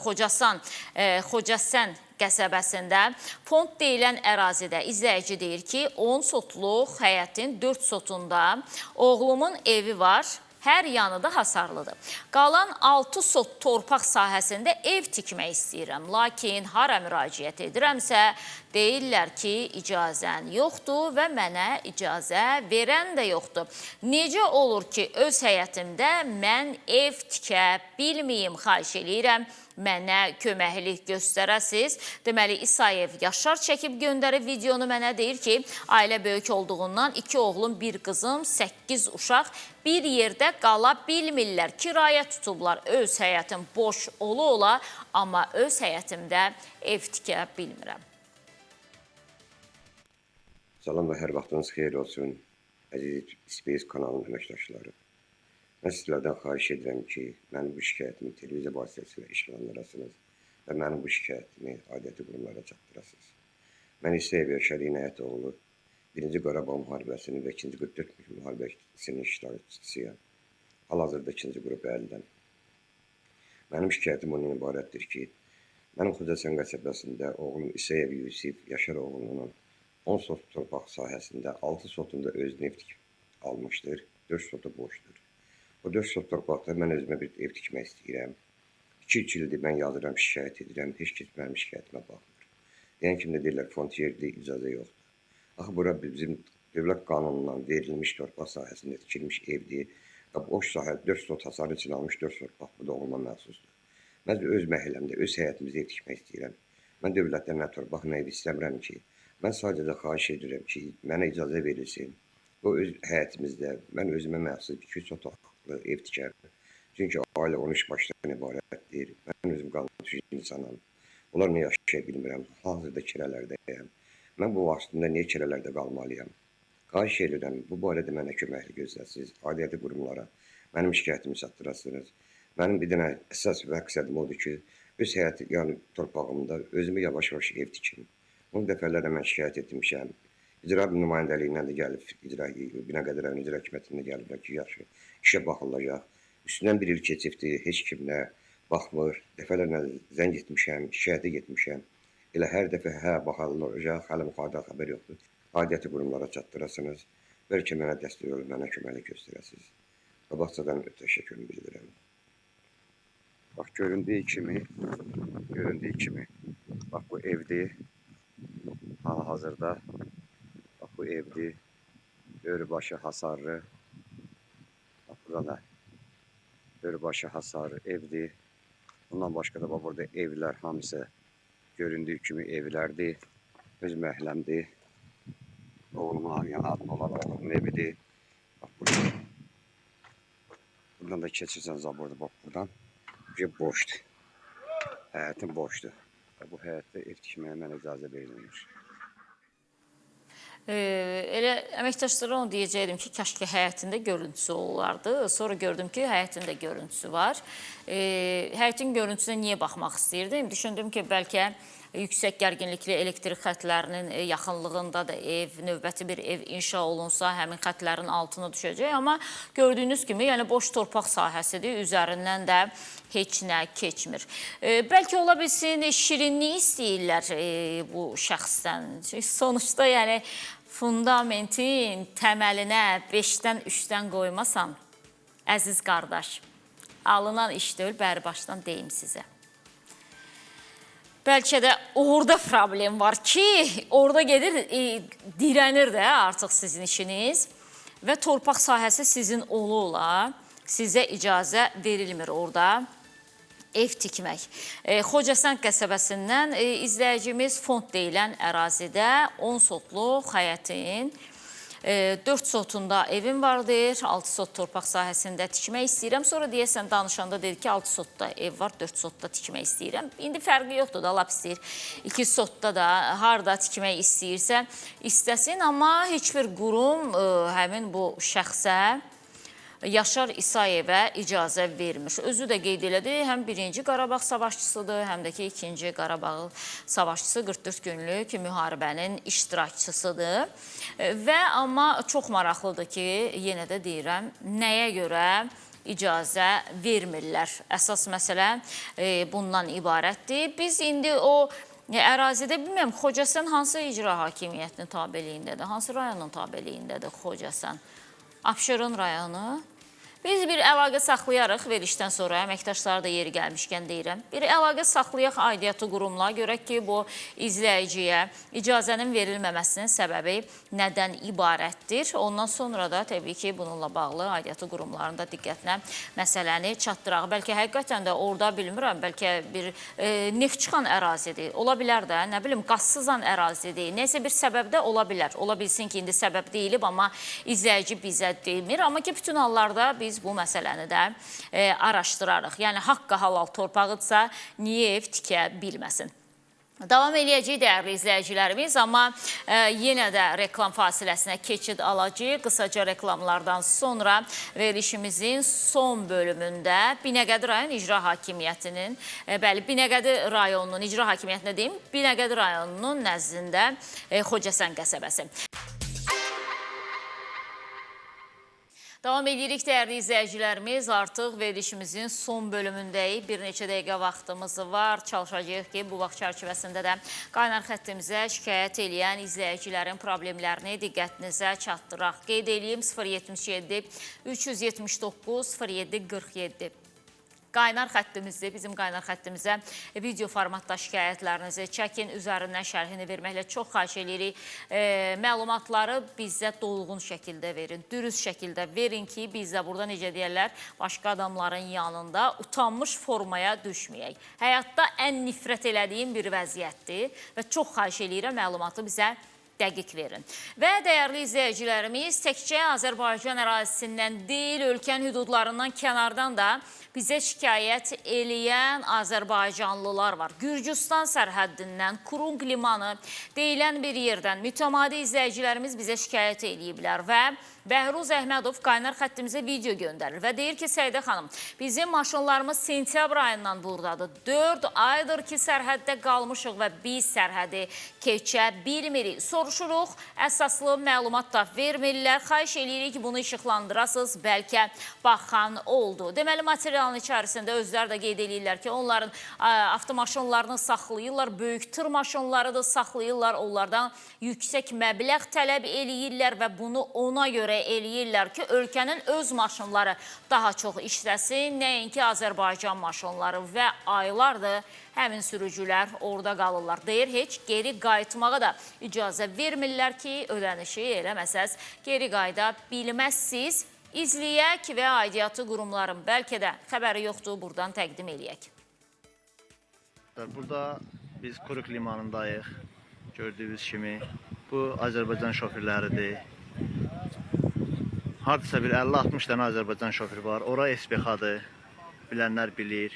Xocasən qəsəbəsində fond deyilən ərazidə izləyici deyir ki, 10 sotluq həyətin 4 sotunda oğlumun evi var. Hər yanı da hasarlıdır. Qalan 6 sot torpaq sahəsində ev tikmək istəyirəm. Lakin hara müraciət edirəmsə, deyirlər ki, icazən yoxdur və mənə icazə verən də yoxdur. Necə olur ki, öz həyətimdə mən ev tikə bilməyim, xahiş eləyirəm. Mənə köməklik göstərəsiz. Deməli, İsayev Yaşar çəkib göndərib videonu mənə deyir ki, ailə böyük olduğundan 2 oğlum, 1 qızım, 8 uşaq bir yerdə qala bilmirlər. Kirayə tutublar, öz həyətim boş ola, amma öz həyətimdə ev tikə bilmirəm. Salam və hər vaxtınız xeyir olsun, əziz Space kanalının əməkdaşları. Mən sizlərdən xahiş edirəm ki, mənim bu şikayətimi televiziya vasitəsilə işıqlandırasınız və mənim bu şikayətimi aidiyyatı qurumlara çatdırasınız. Mən İsayev Yaşar İnayətoğlu Birinci Qarabağ müharibəsinin və ikinci 44 müharibəsinin iştirakçısıyam. Hal-hazırda ikinci qrup əldən. Mənim şikayətim ondan ibarətdir ki, mənim Xocasən qəsəbəsində oğlum İsəyev Yusif Yaşar oğlunun 10 sot torpaq sahəsində 6 sotunda özünü ev tikib almışdır, 4 sotu boşdur. Bu 4 sot torpaqda mən özümə bir ev tikmək istəyirəm. 2-3 ildir mən yazıram, şikayət edirəm, heç kəs mənim şikayətimə baxmır. Deyən kimi də deyirlər, fond yerli icazə yoxdur. Axı, bura bizim dövlət qanunundan verilmiş torpaq sahəsində tikilmiş evdir. Boş sahə 4 sot hasarı üçün almış 4 sot bax, bu da oğluma məxsusdur. Mən öz məhəlləmdə, öz həyətimizdə ev tikmək istəyirəm. Mən dövlətdən nə torpaq, nə ev istəmirəm ki, mən sadəcə xahiş edirəm ki, mənə icazə verilsin. Bu öz həyətimizdə mən özümə məxsus 2-3 otaqlı ev tikərəm. Çünki ailə 13 başdan ibarətdir. Mən özüm qanun düşün insanam. Bunlarla yaşaya bilmirəm. Hazırda kirələrdəyəm. Mən bu vaxtında niyə kirələrdə qalmalıyam? Xahiş edirəm, bu barədə mənə köməkli gözləsiniz. Aidiyyəti qurumlara mənim şikayətimi çatdırasınız. Mənim bir dənə əsas məqsədim odur ki, öz həyat, yəni torpağımda özümü yavaş-yavaş ev tikim. Bunu dəfələrlə mən şikayət etmişəm. İcra nümayəndəliyindən də gəlib, Binəqədi rayon icra hakimiyyətindən gəliblər ki, yaxşı, işə baxılacaq. Üstündən bir il keçibdir, heç kimlə baxmır. Dəfələrlə zəng etmişəm, şikayətə getmişəm. Elə hər dəfə baxılacaq, hələ müxadirə xəbər yoxdur. Aidiyyəti qurumlara çatdırasınız. Bəlkə mənə dəstək olub, mənə köməkli göstərəsiniz. Qabaqcadan təşəkkürümü bildirirəm. Bax, göründüyü kimi, bax bu evdir. Hal-hazırda, bax bu evdir. Böyrübaşı hasarlı. Bax, burada böyrübaşı hasarlı evdir. Bundan başqa da burada evlər hamısı göründüyü kimi evlərdir. Öz məhəlləmdir. Oğlumun adım olan oğlumun evidir. Bax, buradan da keçirsən zaborda, bax, buradan. Boşdur. Həyətim boşdur. Bu həyətdə ev tikməyə mənə icazə verilmir. Elə əməkdaşlara onu deyəcəkdim ki, kaşki həyətində görüntüsü olardı. Sonra gördüm ki, həyətində görüntüsü var. Həyətin görüntüsünə niyə baxmaq istəyirdim? Düşündüm ki, bəlkə yüksək gərginlikli elektrik xətlərinin yaxınlığında da ev, növbəti bir ev inşa olunsa, həmin xətlərin altına düşəcək. Amma gördüyünüz kimi, yəni boş torpaq sahəsidir, üzərindən də heç nə keçmir. Bəlkə ola bilsin, şirinlik istəyirlər bu şəxsdən. Sonuçda, yəni, fundamentin təməlinə 5-dən 3-dən qoymasan, əziz qardaş, alınan iş deyil, bəri başdan deyim sizə. Bəlkə də orada problem var ki, orada gedir, dirənir də artıq sizin işiniz və torpaq sahəsi sizin ola, sizə icazə verilmir orada ev tikmək. Xocasən qəsəbəsindən izləyicimiz fond deyilən ərazidə 10 sotluq həyətin 4 sotunda evim vardır, 6 sot torpaq sahəsində tikmək istəyirəm. Sonra deyəsən danışanda dedi ki, 6 sotda ev var, 4 sotda tikmək istəyirəm. İndi fərqi yoxdur da, lap istəyir. 2 sotda da harada tikmək istəyirsə istəsin, amma heç bir qurum həmin bu şəxsə Yaşar İsayevə icazə vermiş. Özü də qeyd elədi, həm 1-ci Qarabağ savaşçısıdır, həm də ki 2-ci Qarabağ savaşçısı 44 günlük müharibənin iştirakçısıdır. Və amma çox maraqlıdır ki, yenə də deyirəm, nəyə görə icazə vermirlər. Əsas məsələ bundan ibarətdir. Biz indi o ərazidə bilmirəm, Xocasən hansı icra hakimiyyətinin tabeliyindədir, hansı rayonun tabeliyindədir Xocasən? Abşeron rayonu. Biz bir əlaqə saxlayarıq verilişdən sonra, əməkdaşları da yeri gəlmişkən deyirəm. Bir əlaqə saxlayaq aidiyyatı qurumla, görək ki, bu izləyiciyə icazənin verilməməsinin səbəbi nədən ibarətdir. Ondan sonra da təbii ki, bununla bağlı aidiyyatı qurumlarında diqqətinə məsələni çatdıraq. Bəlkə həqiqətən də orada bilmirəm, bəlkə bir neft çıxan ərazidir. Ola bilər də, nə bilim, qaz sızan ərazidir. Neysə bir səbəb də ola bilər. Ola bilsin ki, indi səbəb deyilib, amma izləyici bizə demir. Amma ki, bütün hallarda biz bu məsələni də araşdırarıq. Yəni, haqqa halal torpağıdsa, niyə ev tikə bilməsin? Davam eləyəcək dəyərli izləyicilərimiz, amma yenə də reklam fasiləsinə keçid alacaq. Qısaca reklamlardan sonra verilişimizin son bölümündə Binəqədi rayon icra hakimiyyətinin, bəli, Binəqədi rayonunun icra hakimiyyətinə deyim, Binəqədi rayonunun nəzdində Xocasən qəsəbəsi. Davam edirik dəyərli izləyicilərimiz. Artıq verilişimizin son bölümündəyik. Bir neçə dəqiqə vaxtımız var. Çalışacağıq ki, bu vaxt çərçivəsində də qaynar xəttimizə şikayət edən izləyicilərin problemlərini diqqətinizə çatdıraq. Qeyd edeyim 077 379 0747. Qaynar xəttimizdir. Bizim qaynar xəttimizə video formatda şikayətlərinizi çəkin, üzərindən şərhini verməklə çox xahiş edirik. Məlumatları bizə dolğun şəkildə verin, dürüst şəkildə verin ki, biz də burada necə deyərlər, başqa adamların yanında utanmış formaya düşməyək. Həyatda ən nifrət elədiyim bir vəziyyətdir və çox xahiş edirəm məlumatı bizə dəqiq verin. Və dəyərli izləyicilərimiz, təkcə Azərbaycan ərazisindən deyil, ölkənin hüdudlarından kənardan da bizə şikayət eləyən azərbaycanlılar var. Gürcüstan sərhəddindən, Kurung limanı deyilən bir yerdən mütəmadi izləyicilərimiz bizə şikayət eləyiblər və Bəhruz Əhmədov qaynar xəttimizə video göndərir və deyir ki, Səidə xanım, bizim maşınlarımız sentyabr ayından buradadır. 4 aydır ki, sərhəddə qalmışıq və biz sərhədi keçə bilmirik. Soruşuruq, əsaslı məlumat da vermirlər. Xahiş eləyirik ki, bunu işıqlandırasınız, bəlkə baxan oldu. Deməli, materialın içərisində özləri də qeyd edirlər ki, onların avtomaşınlarını saxlayırlar, böyük tır maşınları da saxlayırlar, onlardan yüksək məbləğ tələb eləyirlər və bunu ona görə eləyirlər ki, ölkənin öz maşınları daha çox işləsin, nəinki Azərbaycan maşınları və aylardır həmin sürücülər orada qalırlar. Deyir, heç geri qayıtmağa da icazə vermirlər ki, ödənişi eləməsəz, geri qayıda bilməzsiniz. İzləyək və aidiyyatı qurumların bəlkə də xəbəri yoxdur, buradan təqdim eləyək. Burada biz Kuruk limanındayıq, gördüyünüz kimi. Bu Azərbaycan şoförləridir. Hardasa bir 50-60 dənə Azərbaycan şoförü var. Ora SPX-dır, bilənlər bilir.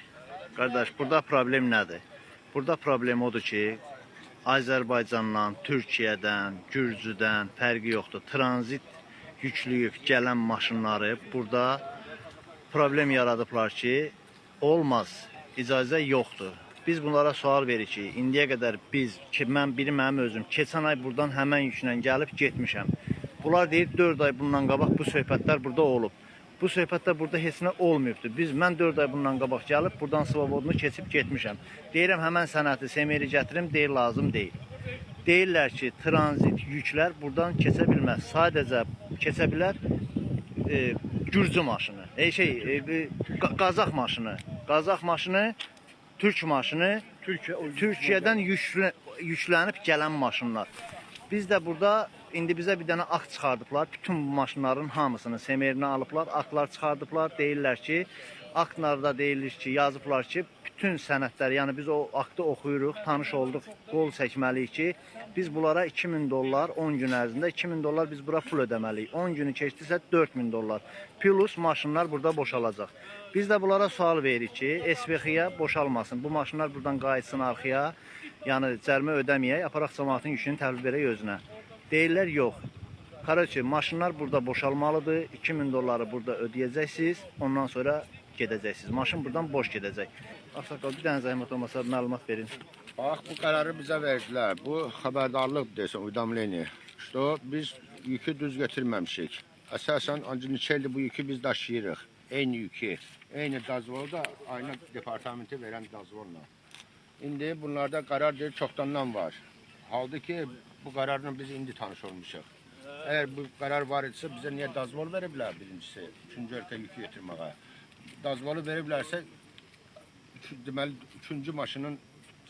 Qardaş, burada problem nədir? Burada problem odur ki, Azərbaycandan, Türkiyədən, Gürcüdən fərqi yoxdur. Tranzit yüklüyüb gələn maşınları burada problem yaradıblar ki, olmaz, icazə yoxdur. Biz bunlara sual veririk ki, indiyə qədər biz, mənim özüm, keçən ay buradan həmən yüklə gəlib getmişəm. Bunlar deyir, 4 ay bundan qabaq bu söhbətlər burada olub. Bu söhbətlər burada heç nə olmayıbdır. Mən 4 ay bundan qabaq gəlib, buradan Svobodunu keçib getmişəm. Deyirəm, həmən sənəti semeri gətirim, deyir, lazım deyil. Deyirlər ki, tranzit yüklər buradan keçə bilməz. Sadəcə keçə bilər Gürcü maşını, Qazaq maşını. Qazaq maşını, Türk maşını, Türkiyədən yüklənib gələn maşınlar. Biz də burada, indi bizə bir dənə akt çıxardıblar. Bütün bu maşınların hamısını semerini alıblar, aktlar çıxardıblar. Deyirlər ki, aktlarda deyilir ki, yazıblar ki, bütün sənədlər, yəni biz o aktı oxuyuruq, tanış olduq, qol çəkməliyik ki, biz bunlara 2000 dollar 10 gün ərzində, 2000 dollar biz bura pul ödəməliyik. 10 günü keçdisə 4000 dollar. Plus maşınlar burada boşalacaq. Biz də bunlara sual veririk ki, SPX-yə boşalmasın. Bu maşınlar buradan qayıtsın arxaya, yəni cərimə ödəməyək, aparaq cəmaatın yükünü təhvil verək özünə. Deyirlər, yox. Qaracı, maşınlar burada boşalmalıdır, 2000 dolları burada ödəyəcəksiniz, ondan sonra gedəcəksiniz. Maşın buradan boş gedəcək. Ağsaqqal, bir dənə zəhmət olmasa məlumat verin. Bax, bu qərarı bizə verdilər. Bu xəbərdarlıq desin, uydammleni. Biz yükü düz götürməmişik. Əsasən, ancaq neçə ildir bu yükü biz daşıyırıq. Eyni yükü, eyni dazvolu da aynı departamenti verən dazvolla. İndi bunlarda qərar deyir, çoxdandan var. Halbuki bu qərarla biz indi tanış olmuşuq. Əgər bu qərar var idisə, bizə niyə dazvol veriblər birincisi, üçüncü ölkə yükü götürməyə? Dazvolu veriblərsə, deməli, üçüncü maşının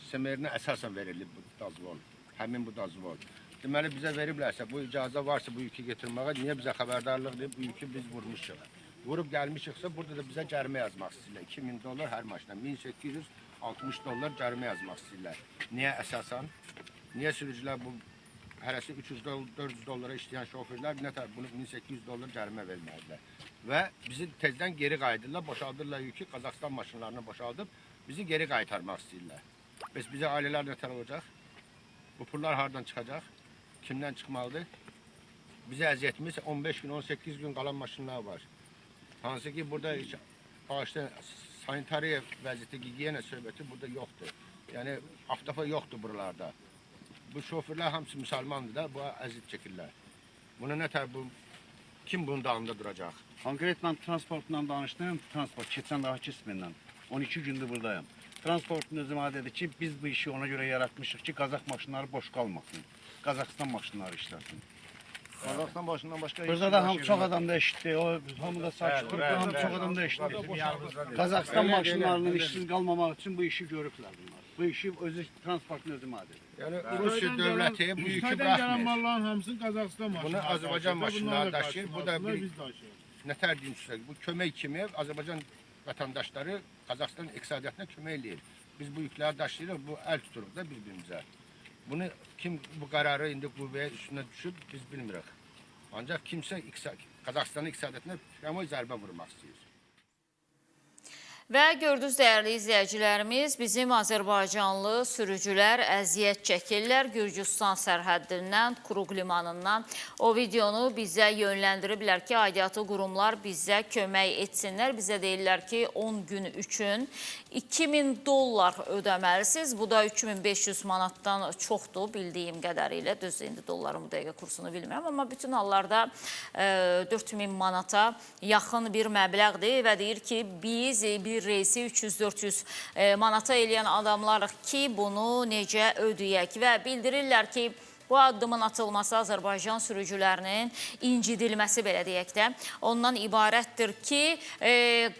semerinə əsasən verilib bu dazvol, həmin bu dazvol. Deməli, bizə veriblərsə, bu icazə varsa bu yükü getirməyə, niyə bizə xəbərdarlıq deyib, bu yükü biz vurmuşuq. Vurub gəlmişiksə, burada da bizə cərimə yazmaq istəyirlər. 2000 dollar hər maşına, 1860 dollar cərimə yazmaq istəyirlər. Niyə əsasən? Niyə sürücülər bu hərəsi 300-400 dollara işləyən şoförlər nətər bunu 1800 dollar cərimə vermədilər. Və bizi tezdən geri qayıdırlar, boşaldırlar yükü, Qazaxstan maşınlarını boşaldıb bizi geri qaytarmaq istəyirlər. Bəs bizə ailələr nətər olacaq? Bu pullar hardan çıxacaq? Kimdən çıxmalıdır? Bizə əziyyətimiz 15 gün, 18 gün qalan maşınlar var. Hansı ki, burada bağışda sanitariya vəziyyəti, gigiyena söhbəti burada yoxdur. Yəni, avtofa yoxdur buralarda. Bu şoförlər hamısı müsəlmandır da, bu əziyyət çəkirlər. Buna nətər bu Kim bunun dalında duracaq? Konkret mən transportla danışdım. Transport keçən daha kisminlə. 12 gündür buradayım. Transportun özü mənə dedi ki, biz bu işi ona görə yaratmışıq ki, Qazaq maşınları boş qalmasın. Qazaxıstan maşınları işləsin. Qazaxıstan başından başqa... Burada da çox adam da eşitdi. O hamı da sakit durdu, çox adam da eşitdi. Qazaxıstan maşınlarının işsiz qalmamaq üçün bu işi görüblər bunlar. Bu işi özü transportun özü mənə dedi. Yəni Rusiya dövləti bu yükü gelen buraxmır. malların hamısını Qazaxıstan Bunu Azərbaycan maşınları daşıyır. Bu da bir nətər deyim sizə, bu kömək kimi Azərbaycan vətəndaşları Qazaxıstan iqtisadiyyatına kömək eləyir. Biz bu yükləri daşıyırıq, bu əl tuturuq da bir-birimizə. Bunu kim bu qərarı indi qüvvəyə üstünə düşüb biz bilmirik. Ancaq kimsə Qazaxıstanın iqtisadiyyatına fəmal zərbə vurmaq istəyir. Və gördünüz dəyərli izləyicilərimiz, bizim Azərbaycanlı sürücülər əziyyət çəkirlər Gürcüstan sərhəddindən, Kuruq limanından. O videonu bizə yönləndiriblər ki, aidiyyatı qurumlar bizə kömək etsinlər. Bizə deyirlər ki, 10 gün üçün $2000 ödəməlisiniz. Bu da 3500 manatdan çoxdur bildiyim qədərilə. Düz indi dolların bu dəqiqə kursunu bilmirəm. Amma bütün hallarda 4000 manata yaxın bir məbləğdir və deyir ki, biz bir reysi 300-400 manata eləyən adamlarıq ki, bunu necə ödəyək və bildirirlər ki, bu addımın atılması Azərbaycan sürücülərinin incidilməsi belə deyək də, ondan ibarətdir ki,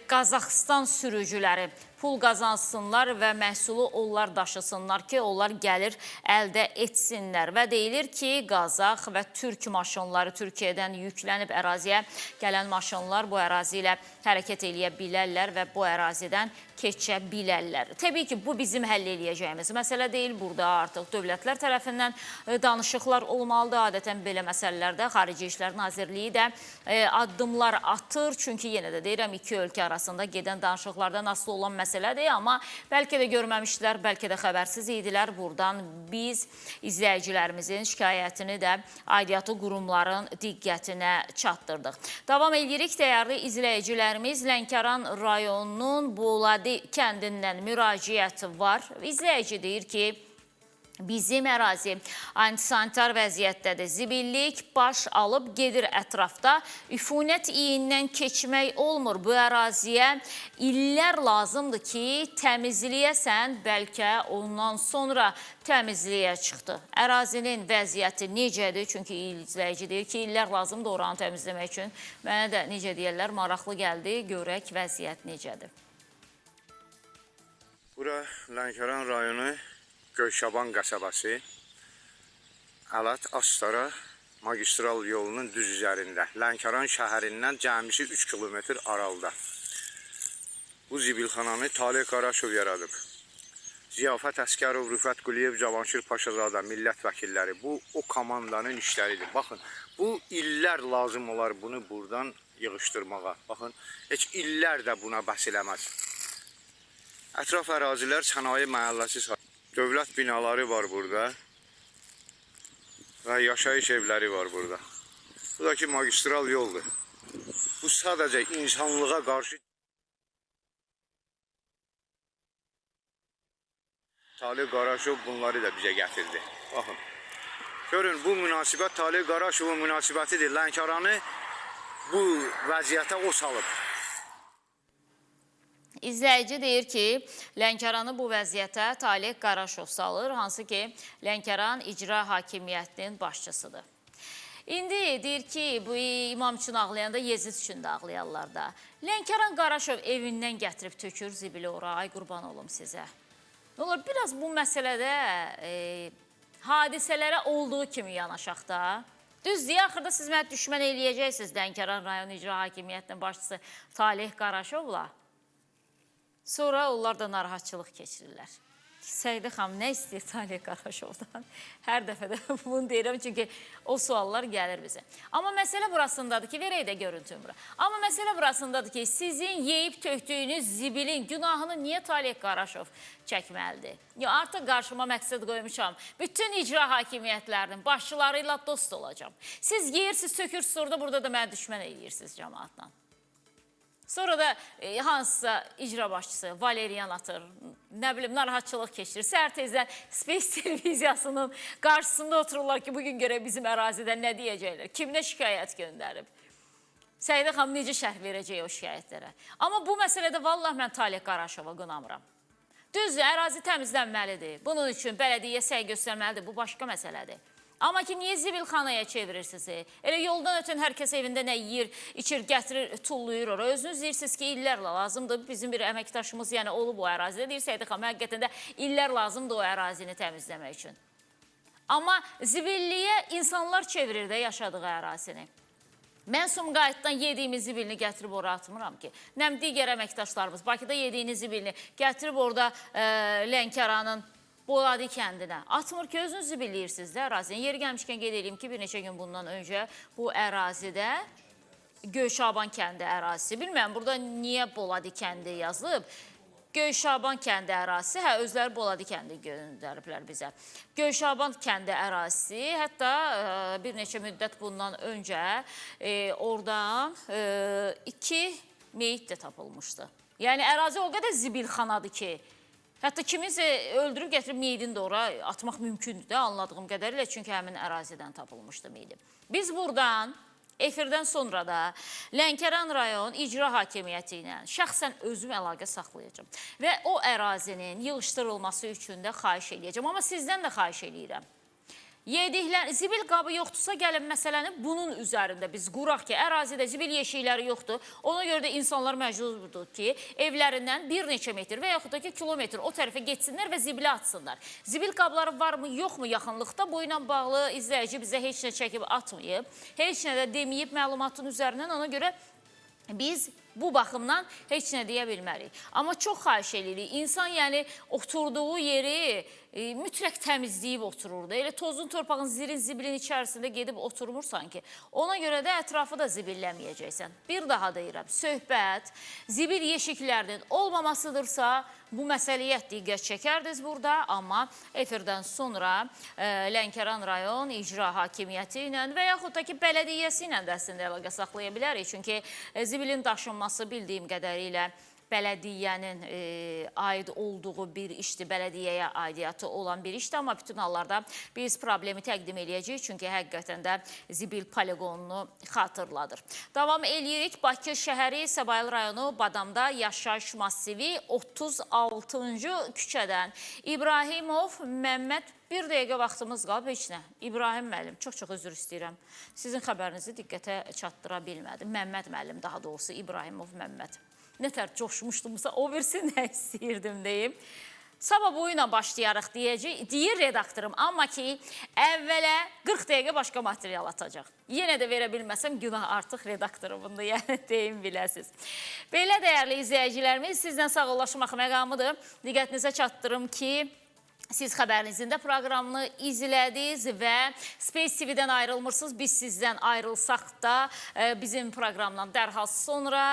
Qazaxıstan sürücüləri pul qazansınlar və məhsulu onlar daşısınlar ki, onlar gəlir əldə etsinlər. Və deyilir ki, Qazax və Türk maşınları Türkiyədən yüklənib əraziyə gələn maşınlar bu ərazi ilə hərəkət eləyə bilərlər və bu ərazidən keçə bilərlər. Təbii ki, bu bizim həll eləyəcəyimiz məsələ deyil. Burada artıq dövlətlər tərəfindən danışıqlar olmalıdır. Adətən belə məsələlərdə Xarici İşlər Nazirliyi də addımlar atır. Çünki yenə də deyirəm, iki ölkə arasında gedən danışıqlardan asılı olan məsələdir. Amma bəlkə də görməmişdilər, bəlkə də xəbərsiz idilər. Buradan biz izləyicilərimizin şikayətini də aidiyyatı qurumların diqqətinə çatdırdıq. Davam edirik, dəyərli izləyicilərimiz. Lənkəran rayonunun Boladi kəndindən müraciət var. İzləyici deyir ki, bizim ərazi antisanitar vəziyyətdədir. Zibillik baş alıb gedir ətrafda. Üfunət iyindən keçmək olmur. Bu əraziyə illər lazımdır ki, təmizləyəsən, bəlkə ondan sonra təmizliyə çıxdı. Ərazinin vəziyyəti necədir? Çünki izləyici deyir ki, illər lazımdır oranı təmizləmək üçün. Mənə də necə deyərlər, maraqlı gəldi. Görək vəziyyət necədir. Bura Lənkəran rayonu Göyşaban qəsəbəsi, Əlat Astara magistral yolunun düz üzərində. Lənkəran şəhərindən cəmisi 3 kilometr aralıda. Bu zibilxananı Talih Qaraşov yaradıb. Ziyafət Əskərov, Rüfət Quliyev, Cavanşir Paşazadə, millət vəkilləri. Bu, o komandanın işləridir. Baxın, bu illər lazım olar bunu buradan yığışdırmağa. Baxın, heç illər də buna bəs eləməz. Ətraf ərazilər sənaye məhəlləsi sayılır. Dövlət binaları var burada və yaşayış evləri var burada. Bu da ki, magistral yoldur. Bu sadəcə insanlığa qarşı Talih Qaraşov bunları da bizə gətirdi. Baxın, görün, bu münasibət Talih Qaraşovun münasibətidir. Lənkəranı bu vəziyyətə o salıb. İzləyici deyir ki, Lənkəranı bu vəziyyətə Talih Qaraşov salır, hansı ki, Lənkəran İcra Hakimiyyətinin başçısıdır. İndi deyir ki, bu imam üçün ağlayanda Yezid üçün də ağlayarlar da. Lənkəran Qaraşov evindən gətirib tökür zibili ora, ay qurban olum sizə. Ne olur, biraz bu məsələdə hadisələrə olduğu kimi yanaşaq da. Düz deyə, axırda siz mənə düşmən eləyəcəksiniz Lənkəran rayon İcra Hakimiyyətinin başçısı Talih Qaraşovla. Sonra onlar da narahatçılıq keçirirlər. Səidə xanım nə istəyir Talih Qaraşovdan? Hər dəfə də bunu deyirəm, çünki o suallar gəlir bizə. Amma məsələ burasındadır ki, verək də görüntüm bura. Amma məsələ burasındadır ki, sizin yeyib tökdüyünüz zibilin günahını niyə Talih Qaraşov çəkməlidir? Artıq qarşıma məqsəd qoymuşam. Bütün icra hakimiyyətlərinin başçıları ilə dost olacam. Siz yeyirsiniz, tökürsünüz, orada burada da mənə düşmən eləyirsiniz cəmaatla. Sonra da hansısa icra başçısı Valeriyan atır, nə bilim, narahatçılıq keçirir. Səhər tezdən Space televiziyasının qarşısında otururlar ki, bugün görə bizim ərazidə nə deyəcəklər, kimlə şikayət göndərib. Səidə xanım necə şərh verəcək o şikayətlərə? Amma bu məsələdə vallahi mən Talih Qaraşova qınamıram. Düzdür, ərazi təmizlənməlidir. Bunun üçün bələdiyyə səy göstərməlidir. Bu başqa məsələdir. Amma ki, niyə zibilxanaya çevirirsiniz? Elə yoldan ötən hər kəs evində nə yeyir, içir, gətirir, tullayır ora. Özünüz deyirsiniz ki, illərlə lazımdır. Bizim bir əməkdaşımız yəni olub o ərazidə. Deyir, Səidə xanım, həqiqətən də illər lazımdır o ərazini təmizləmək üçün. Amma zibilliyə insanlar çevirir də yaşadığı ərazini. Mən Sumqayıtdan yediyimiz zibilini gətirib ora atmıram ki. Nəm digər əməkdaşlarımız Bakıda yediyiniz zibilini gətirib orada Lənkəranın Boladi kəndinə atmır ki, özünüz zibilləyirsiniz də ərazini. Yeri gəlmişkən qeyd edeyim ki, bir neçə gün bundan öncə bu ərazidə Göyşaban kəndi ərazisi. Bilməm, burada niyə Boladi kəndi yazılıb? Göyşaban kəndi ərazisi, özləri Boladi kəndi göndəriblər bizə. Göyşaban kəndi ərazisi, hətta bir neçə müddət bundan öncə oradan 2 meyit də tapılmışdı. Yəni ərazi o qədər zibilxanadır ki, hətta kiminsə öldürüb gətirib meyidini də ora atmaq mümkündür də anladığım qədərilə, çünki həmin ərazidən tapılmışdı meyidi. Biz buradan efirdən sonra da Lənkəran rayon icra hakimiyyəti ilə şəxsən özüm əlaqə saxlayacağım. Və o ərazinin yığışdırılması üçün də xahiş edəcəm. Amma sizdən də xahiş edirəm. Yediklər, zibil qabı yoxdursa gəlin məsələni bunun üzərində biz quraq ki, ərazidə zibil yeşikləri yoxdur. Ona görə də insanlar məcburdur ki, evlərindən bir neçə metr və yaxud da ki, kilometr o tərəfə getsinlər və zibili atsınlar. Zibil qabları varmı, yoxmu yaxınlıqda? Bu ilə bağlı izləyici bizə heç nə çəkib atmayıb, heç nə də deməyib məlumatın üzərindən. Ona görə biz bu baxımdan heç nə deyə bilmərik. Amma çox xahiş edirik. İnsan yəni oturduğu yeri mütləq təmizləyib otururdu. Elə tozun, torpağın, zirin, zibilin içərisində gedib oturmursan ki, ona görə də ətrafı da zibilləməyəcəksən. Bir daha deyirəm, söhbət zibil yeşiklərinin olmamasıdırsa, bu məsələyə diqqət çəkərdiniz burada, amma efirdən sonra Lənkəran rayon icra hakimiyyəti ilə və yaxud da ki, bələdiyyəsi ilə də əslində əlaqə saxlaya bilərik. Çünki zibilin daşınması bildiyim qədərilə bələdiyyənin aid olduğu bir işdir, bələdiyyəyə aidiyyatı olan bir işdir. Amma bütün hallarda biz problemi təqdim eləyəcəyik, çünki həqiqətən də zibil poligonunu xatırladır. Davam eləyirik. Bakı şəhəri Səbail rayonu Badamda yaşayış massivi 36-cı küçədən İbrahimov Məmməd. Bir dəqiqə vaxtımız qalıb, heç nə. İbrahim müəllim, çox-çox üzr istəyirəm. Sizin xəbərinizi diqqətə çatdıra bilmədim. Məmməd müəllim, daha doğrusu İbrahimov Məmməd. Nətər coşmuşdumsa, o versin nə istəyirdim deyim. Sabah boyuna başlayarıq deyir redaktorum. Amma ki, əvvələ 40 dəqiqə başqa material atacaq. Yenə də verə bilməsəm, günah artıq redaktorumundur, yəni deyim biləsiniz. Belə dəyərli izləyicilərimiz, sizdən sağollaşmaq məqamıdır. Diqqətinizə çatdırım ki, siz xəbərinizin də proqramını izlədiniz və Space TV-dən ayrılmırsınız. Biz sizdən ayrılsaq da bizim proqramdan dərhal sonra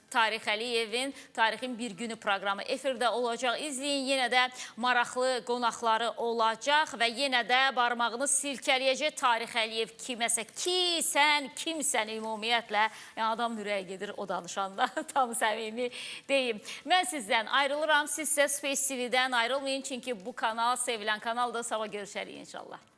Tarix Əliyevin Tarixin bir günü proqramı efirdə olacaq. İzləyin, yenə də maraqlı qonaqları olacaq və yenə də barmağını silkələyəcək Tarix Əliyev kiməsə ki, sən kimsən ümumiyyətlə. Yəni adam ürəyə gedir o danışanda, tam səmimi deyim. Mən sizdən ayrılıram, siz isə Space TV-dən ayrılmayın, çünki bu kanal sevilən kanaldır. Sabah görüşərik inşallah.